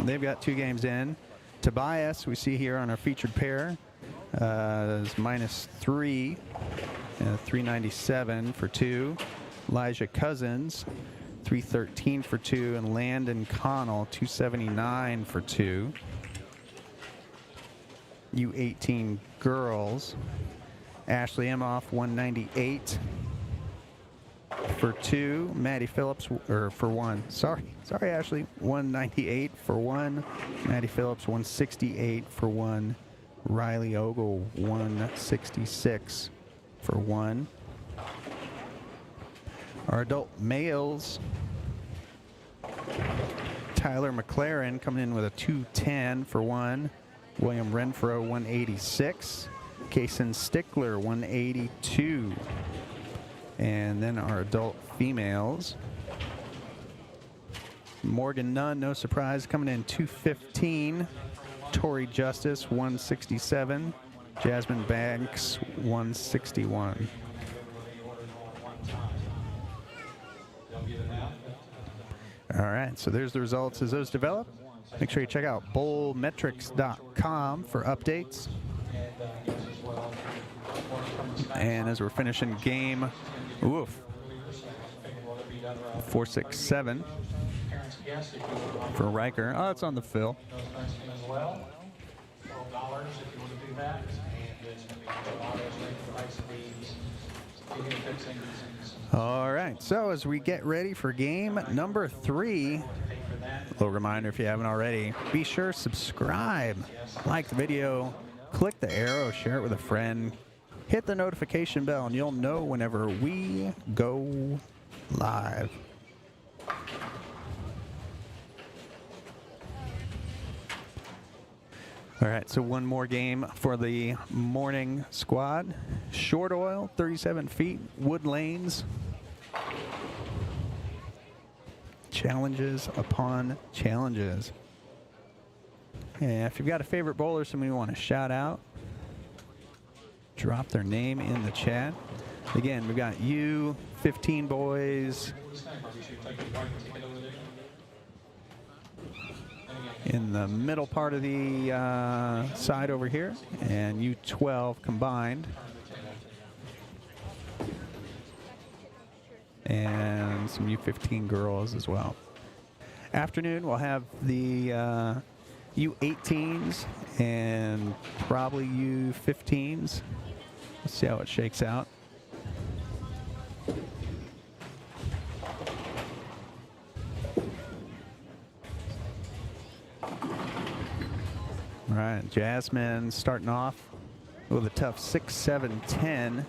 they've got 2 games in. Tobias, we see here on our featured pair, is -3, 397 for 2. Elijah Cousins, 313 for 2, and Landon Connell, 279 for 2. U18 girls, Ashley Emhoff, 198 for 2. Maddie Phillips, or for 1. Sorry, Ashley. 198 for 1. Maddie Phillips, 168 for 1. Riley Ogle, 166 for 1. Our adult males, Tyler McLaren coming in with a 210 for 1. William Renfro, 186. Kaysen Stickler, 182. And then our adult females, Morgan Nunn, no surprise, coming in 215. Tori Justice, 167. Jasmine Banks, 161. All right, so there's the results as those develop. Make sure you check out bowlmetrics.com for updates. And as we're finishing game, 467 for Riker. Oh, it's on the fill. All right, so as we get ready for game number 3, a little reminder if you haven't already, be sure to subscribe, like the video, click the arrow, share it with a friend, hit the notification bell, and you'll know whenever we go live. All right, so one more game for the morning squad. Short oil, 37 feet, wood lanes. Challenges upon challenges. And if you've got a favorite bowler, somebody you want to shout out, drop their name in the chat. Again, we've got 15 boys in the middle part of the side over here, and U12 combined. And some U15 girls as well. Afternoon, we'll have the U18s and probably U15s. Let's see how it shakes out. All right, Jasmine starting off with a tough 6-7-10.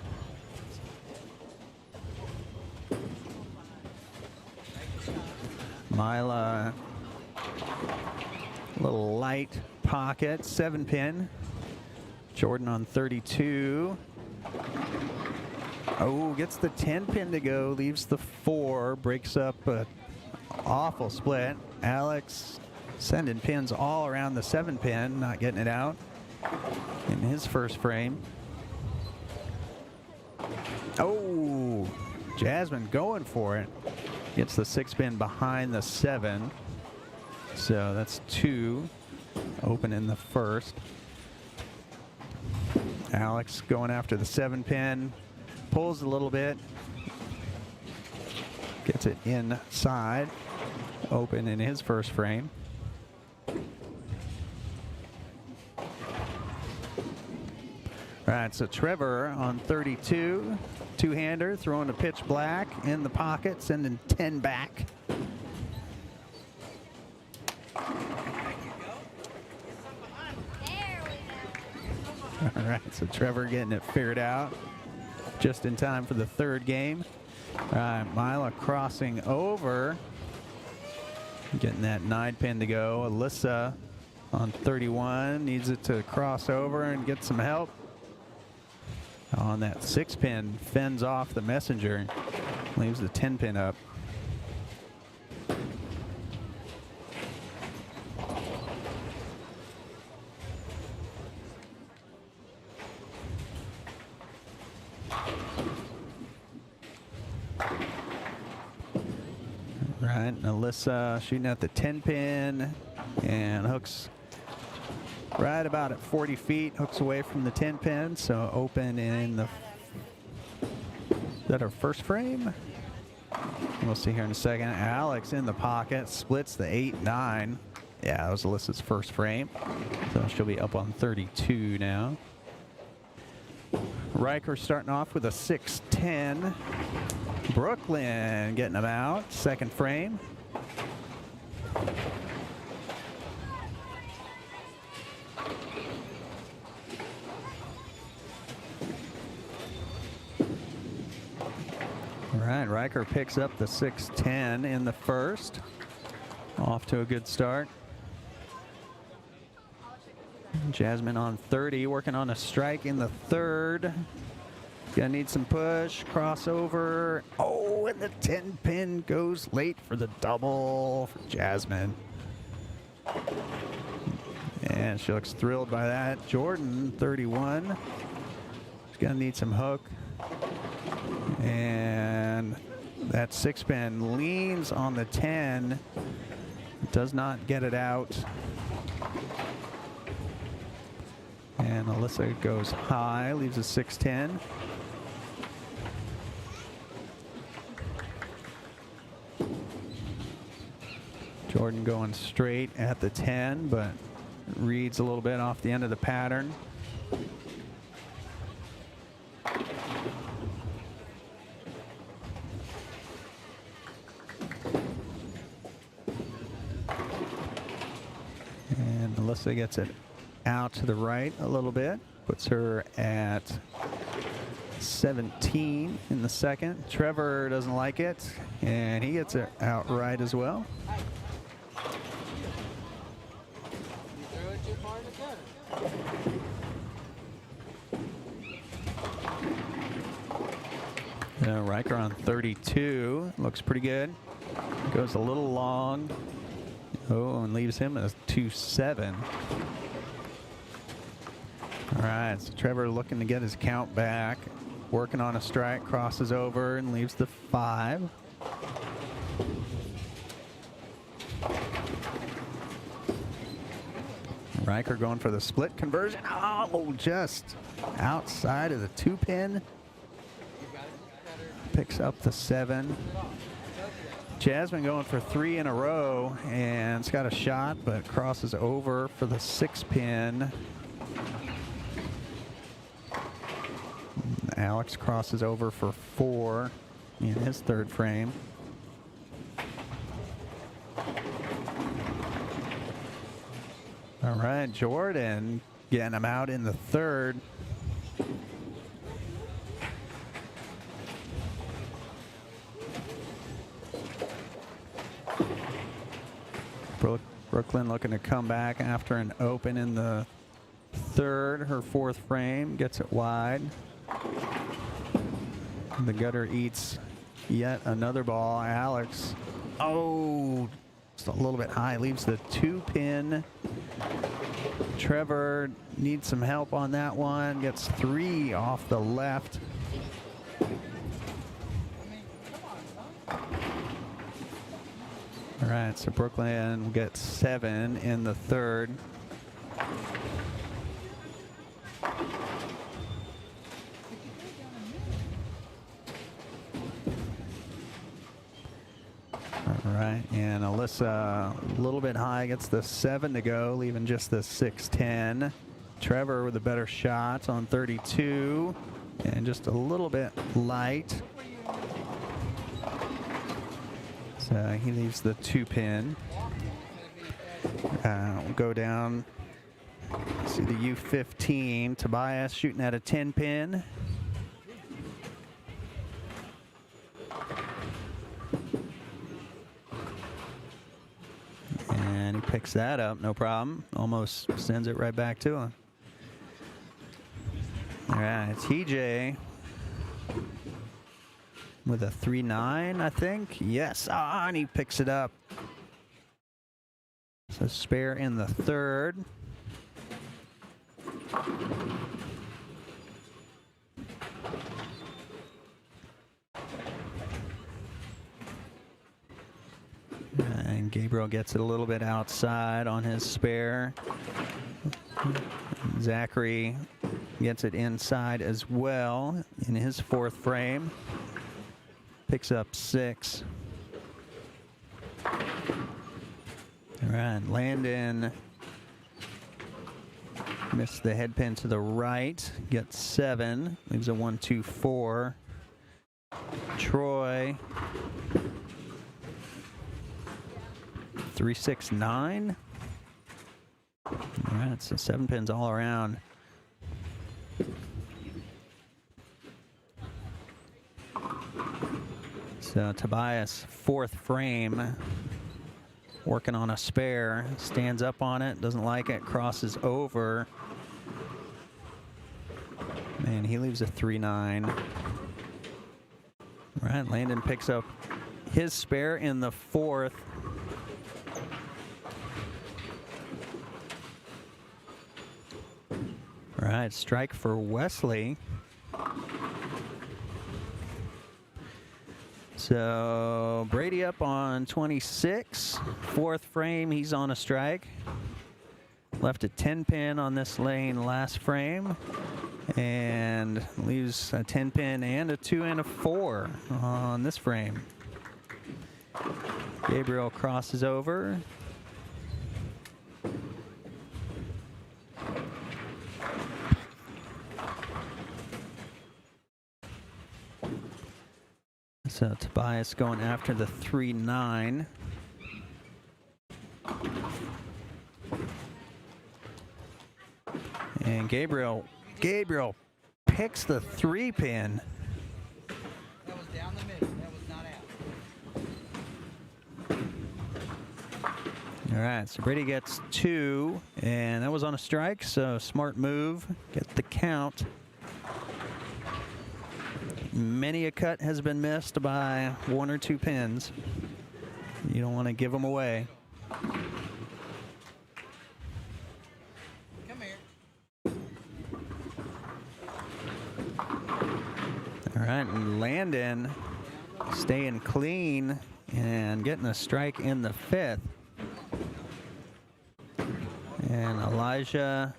Mila, a little light pocket, 7-pin. Jordan on 32. Oh, gets the 10-pin to go, leaves the 4, breaks up an awful split. Alex sending pins all around the 7-pin, not getting it out in his first frame. Oh, Jasmine going for it. Gets the 6-pin behind the 7. So that's 2 open in the first. Alex going after the 7-pin. Pulls a little bit. Gets it inside. Open in his first frame. All right, so Trevor on 32. Two-hander, throwing a pitch black in the pocket, sending 10 back. All right, so Trevor getting it figured out just in time for the third game. All right, Mila crossing over, getting that 9-pin to go. Alyssa on 31 needs it to cross over and get some help. On that 6-pin, fends off the messenger, leaves the 10-pin up. Right, and Alyssa shooting at the 10-pin and hooks right about at 40 feet, hooks away from the 10-pin, so open in the, is that our first frame? We'll see here in a second. Alex in the pocket, splits the 8-9. Yeah, that was Alyssa's first frame, so she'll be up on 32 now. Riker starting off with a 6-10. Brooklyn getting them out, second frame. All right, Riker picks up the 6-10 in the first. Off to a good start. Jasmine on 30, working on a strike in the third. Gonna need some push, crossover. Oh, and the 10-pin goes late for the double for Jasmine. And she looks thrilled by that. Jordan, 31. She's gonna need some hook. And that 6-pin leans on the 10. Does not get it out. And Alyssa goes high, leaves a 6-10. Jordan going straight at the 10, but reads a little bit off the end of the pattern. And Alyssa gets it out to the right a little bit, puts her at 17 in the second. Trevor doesn't like it, and he gets it out right as well. Riker on 32, looks pretty good. Goes a little long. Oh, and leaves him at a 2-7. All right, so Trevor looking to get his count back. working on a strike, crosses over and leaves the 5. Riker going for the split conversion. Oh, just outside of the 2-pin. Picks up the 7. Jasmine going for 3 in a row, and it's got a shot, but crosses over for the 6-pin. Alex crosses over for 4 in his 3rd frame. All right, Jordan getting him out in the 3rd. Brooklyn looking to come back after an open in the 3rd. Her 4th frame gets it wide. The gutter eats yet another ball. Alex, oh, just a little bit high, leaves the 2-pin. Trevor needs some help on that one. Gets 3 off the left. All right, so Brooklyn gets 7 in the 3rd. All right, and Alyssa a little bit high, gets the 7 to go, leaving just the 6-10. Trevor with a better shot on 32, and just a little bit light. So he leaves the 2-pin. We'll go down, see the U15. Tobias shooting at a 10-pin. And he picks that up, no problem. Almost sends it right back to him. All right, TJ with a 3-9, I think. Yes, and he picks it up. So spare in the 3rd. And Gabriel gets it a little bit outside on his spare. Zachary gets it inside as well in his 4th frame. Picks up 6. All right, Landon missed the head pin to the right, gets 7, leaves a 1-2-4. Troy, 3-6-9. All right, so 7 pins all around. So Tobias, 4th frame, working on a spare, stands up on it, doesn't like it, crosses over. Man, he leaves a 3-9. All right, Landon picks up his spare in the 4th. All right, strike for Wesley. So Brady up on 26, 4th frame, he's on a strike. Left a 10-pin on this lane last frame, and leaves a 10-pin and a 2 and a 4 on this frame. Gabriel crosses over. So Tobias going after the 3-9. And Gabriel picks the 3-pin. That was down the middle. That was not out. All right, so Brady gets 2, and that was on a strike, so smart move. Get the count. Many a cut has been missed by 1 or 2 pins. You don't want to give them away. Come here. right, and Landon staying clean and getting a strike in the 5th. And Elijah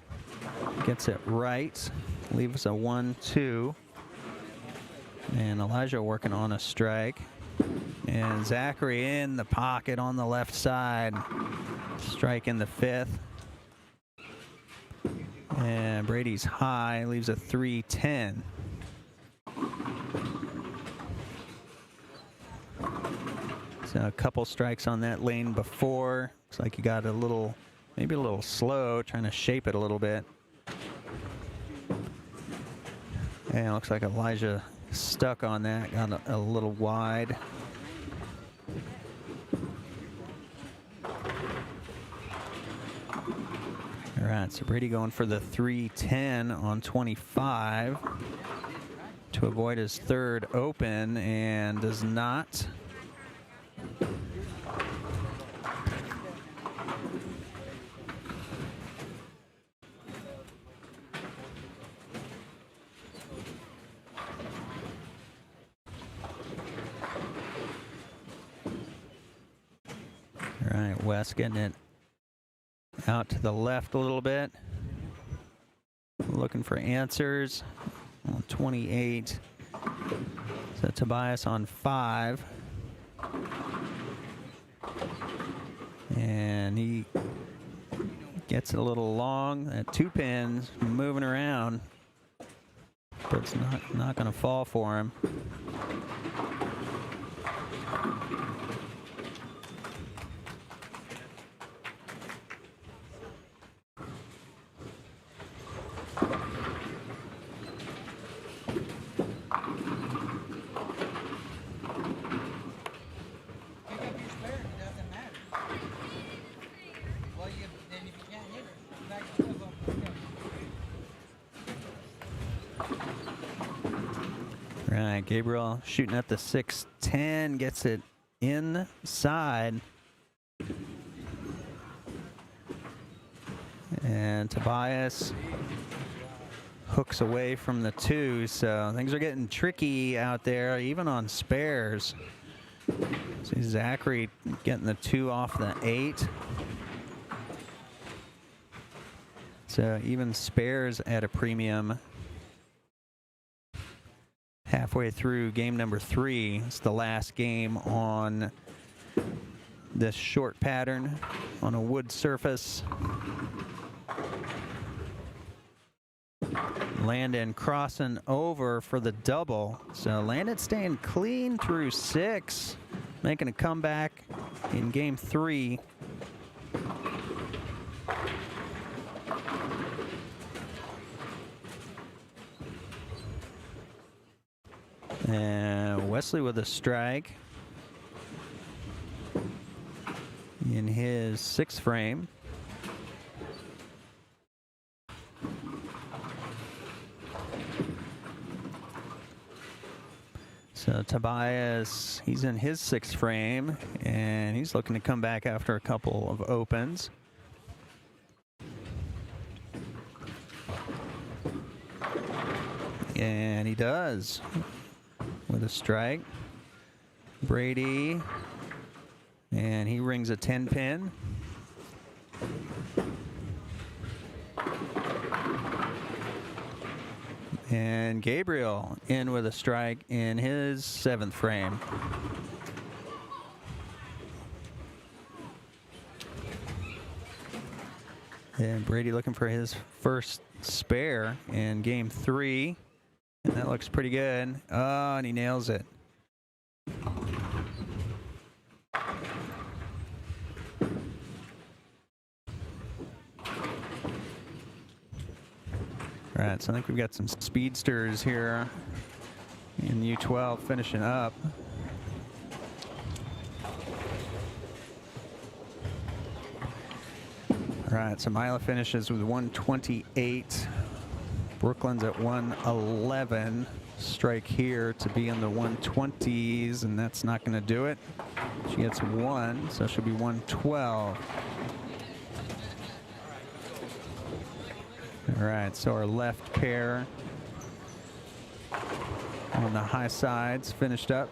gets it right, leaves a 1-2. And Elijah working on a strike. And Zachary in the pocket on the left side. Strike in the 5th. And Brady's high, leaves a 3-10. So a couple strikes on that lane before. Looks like you got a little, maybe a little slow, trying to shape it a little bit. And it looks like Elijah stuck on that, got a little wide. All right, so Brady going for the 3-10 on 25 to avoid his 3rd open, and does not. All right, Wes getting it out to the left a little bit. Looking for answers on 28. So Tobias on 5. And he gets it a little long. At 2 pins, moving around. But it's not going to fall for him. Pick up your spare, it doesn't matter. Well, then if you can't hit it, back yourself up and go. Right, Gabriel shooting at the 6-10, gets it inside. And Tobias hooks away from the 2, so things are getting tricky out there, even on spares. See Zachary getting the 2 off the 8. So even spares at a premium. Halfway through game number 3, it's the last game on this short pattern on a wood surface. Landon crossing over for the double. So Landon staying clean through 6, making a comeback in game 3. And Wesley with a strike in his 6th frame. So Tobias, he's in his 6th frame, and he's looking to come back after a couple of opens. And he does with a strike. Brady, and he rings a 10-pin. And Gabriel in with a strike in his 7th frame. And Brady looking for his first spare in game 3. And that looks pretty good. Oh, and he nails it. All right, so I think we've got some speedsters here in U12 finishing up. All right, so Mila finishes with 128. Brooklyn's at 111. Strike here to be in the 120s, and that's not going to do it. She gets 1, so she'll be 112. All right, so our left pair on the high sides, finished up.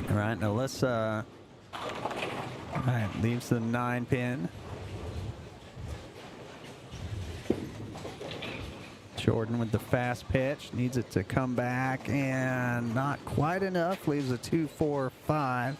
All right, now Alyssa, all right, leaves the 9-pin. Jordan with the fast pitch, needs it to come back, and not quite enough, leaves a 2-4-5.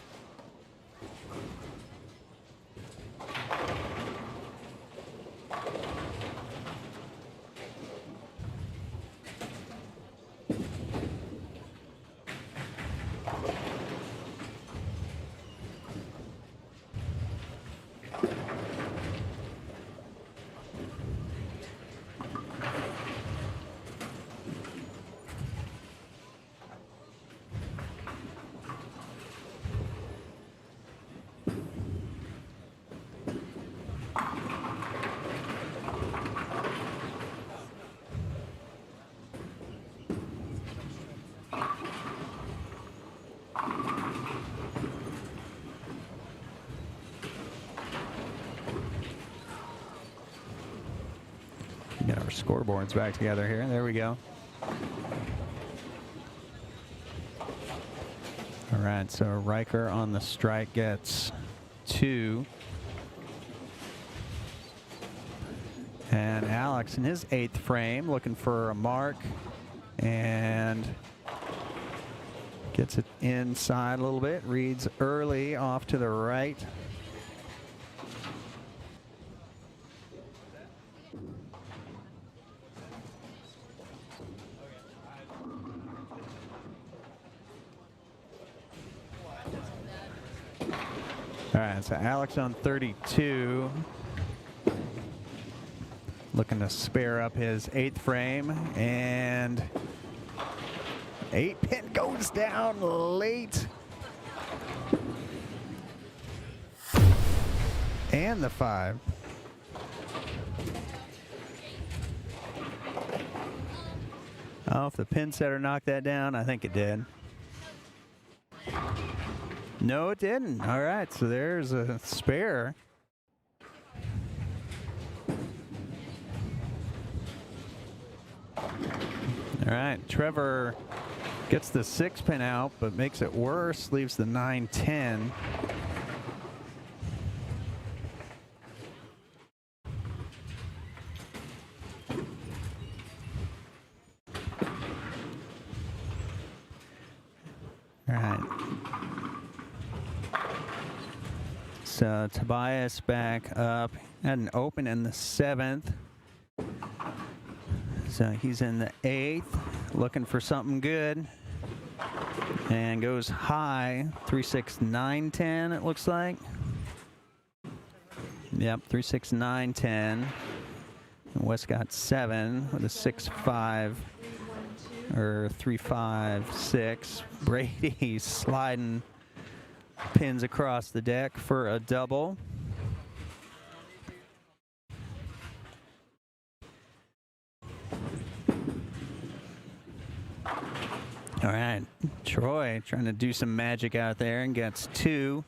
Get our scoreboards back together here. There we go. All right, so Riker on the strike gets 2. And Alex in his 8th frame looking for a mark and gets it inside a little bit. Reads early off to the right. All right, so Alex on 32. Looking to spare up his 8th frame, and 8-pin goes down late. And the 5. Oh, if the pin setter knocked that down, I think it did. No, it didn't. All right, so there's a spare. All right, Trevor gets the 6-pin out, but makes it worse, leaves the 9-10. All right. So Tobias back up, had an open in the 7th. So he's in the 8th, looking for something good. And goes high, 3-6-9-10 it looks like. Yep, 3-6-9-10. West got 7 with a 6-5 or 3-5-6. Brady sliding pins across the deck for a double. All right, Troy trying to do some magic out there and gets 2.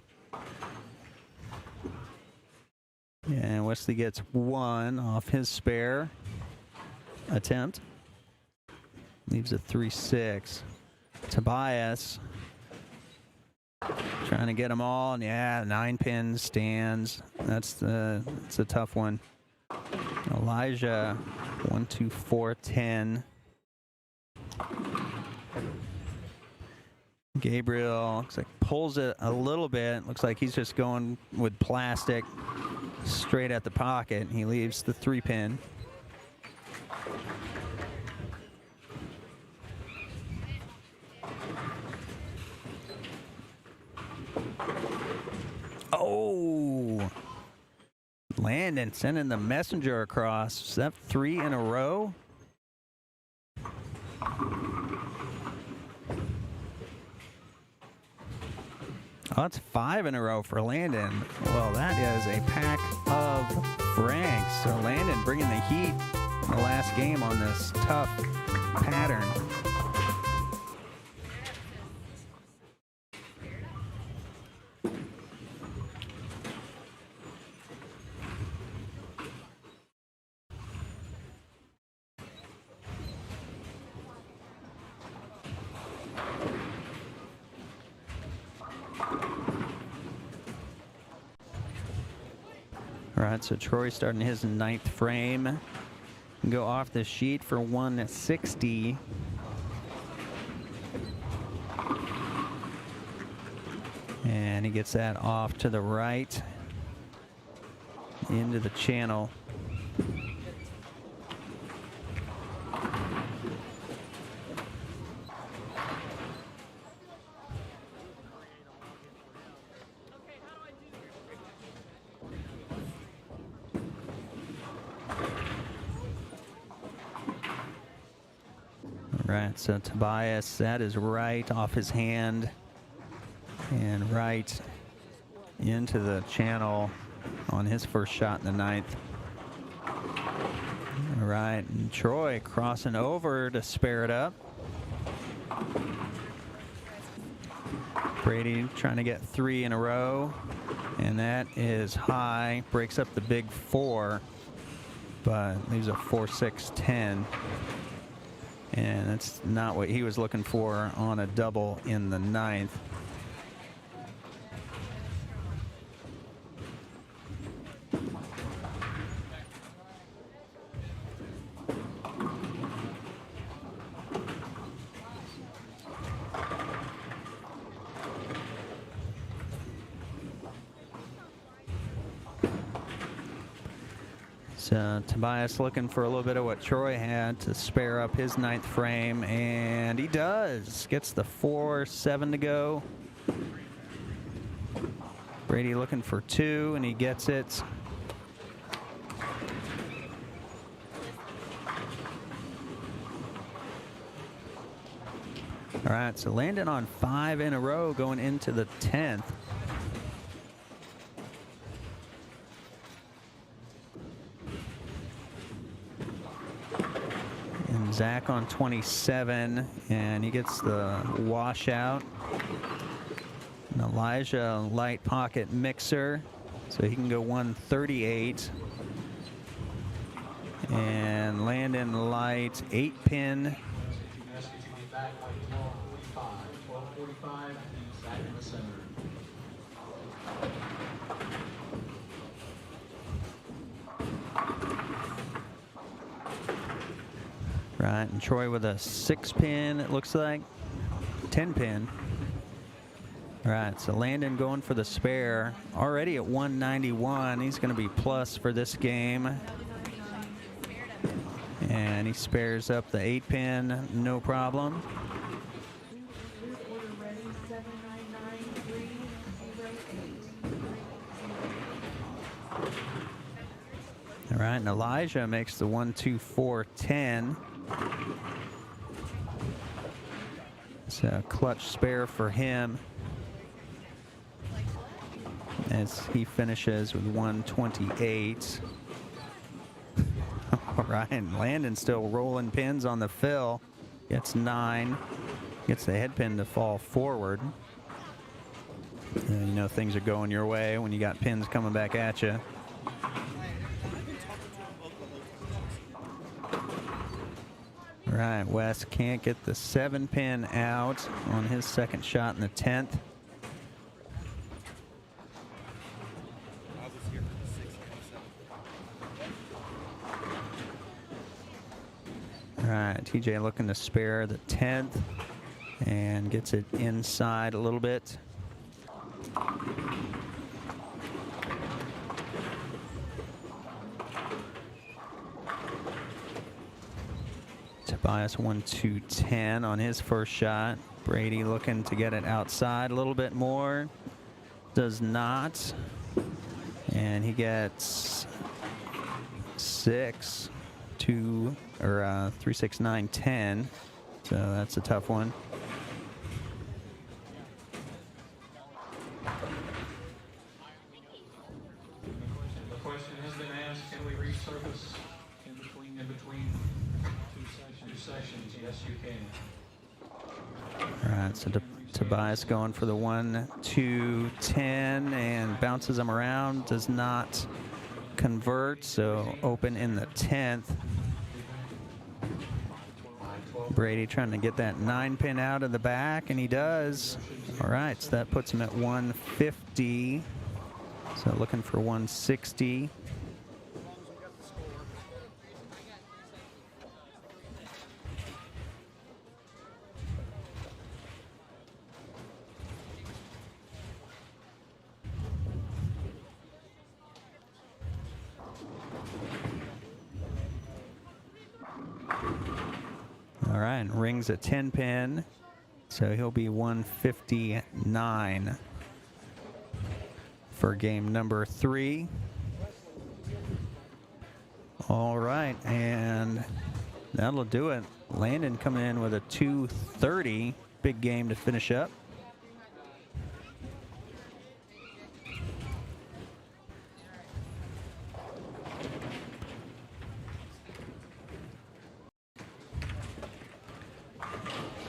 And Wesley gets 1 off his spare attempt. Leaves a 3-6. Tobias trying to get them all, and yeah, 9-pin stands. That's a tough one. Elijah, 1-2-4-10. Gabriel looks like pulls it a little bit. Looks like he's just going with plastic straight at the pocket. He leaves the 3-pin. Oh! Landon sending the messenger across. Is that 3 in a row? Oh, that's 5 in a row for Landon. Well, that is a pack of Franks. So Landon bringing the heat in the last game on this tough pattern. All right, so Troy starting his 9th frame. Go off the sheet for 160. And he gets that off to the right into the channel. All right, so Tobias, that is right off his hand and right into the channel on his first shot in the 9th. All right, and Troy crossing over to spare it up. Brady trying to get 3 in a row, and that is high, breaks up the big 4, but leaves a 4-6-10. And that's not what he was looking for on a double in the 9th. So Tobias looking for a little bit of what Troy had to spare up his 9th frame, and he does. Gets the 4-7 to go. Brady looking for 2, and he gets it. All right, so landing on 5 in a row going into the 10th. Zach on 27, and he gets the washout. And Elijah light pocket mixer, so he can go 138. And Landon light 8-pin. Back by 12:45, back in the center. Right, and Troy with a 6-pin, it looks like. 10-pin. All right, so Landon going for the spare. Already at 191. He's going to be plus for this game. And he spares up the 8-pin, no problem. All right, and Elijah makes the 1-2-4-10. It's a clutch spare for him as he finishes with 128. All right, and Landon still rolling pins on the fill. Gets 9. Gets the head pin to fall forward. And you know things are going your way when you got pins coming back at you. All right, Wes can't get the 7-pin out on his second shot in the 10th. All right, TJ looking to spare the 10th and gets it inside a little bit. Tobias 1-2-10 on his first shot. Brady looking to get it outside a little bit more. Does not. And he gets 6, 2, or 3, 6, 9, 10. So that's a tough one. The question has been asked, can we resurface in between two sections? Yes, you can. All right, so Tobias going for the 1-2-10 and bounces him around. Does not convert, so open in the 10th. Brady trying to get that 9-pin out of the back, and he does. All right, so that puts him at 150. So looking for 160. All right, rings a 10 pin, so he'll be 159 for game number 3. All right, and that'll do it. Landon coming in with a 230, big game to finish up.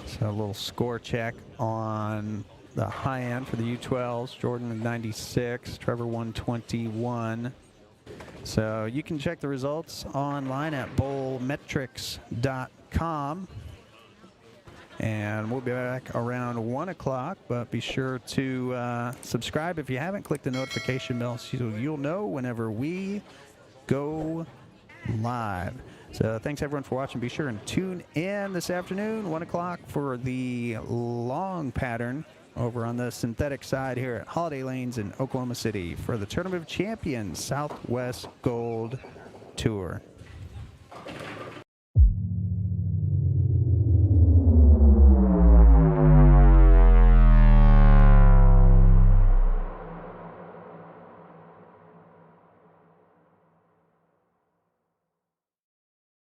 So a little score check on the high end for the U12s. Jordan 96, Trevor 121. So you can check the results online at bowlmetrics.com. And we'll be back around 1 o'clock, but be sure to subscribe if you haven't. Click the notification bell so you'll know whenever we go live. So thanks everyone for watching. Be sure and tune in this afternoon, 1 o'clock, for the long pattern over on the synthetic side here at Holiday Lanes in Oklahoma City for the Tournament of Champions Southwest Gold Tour.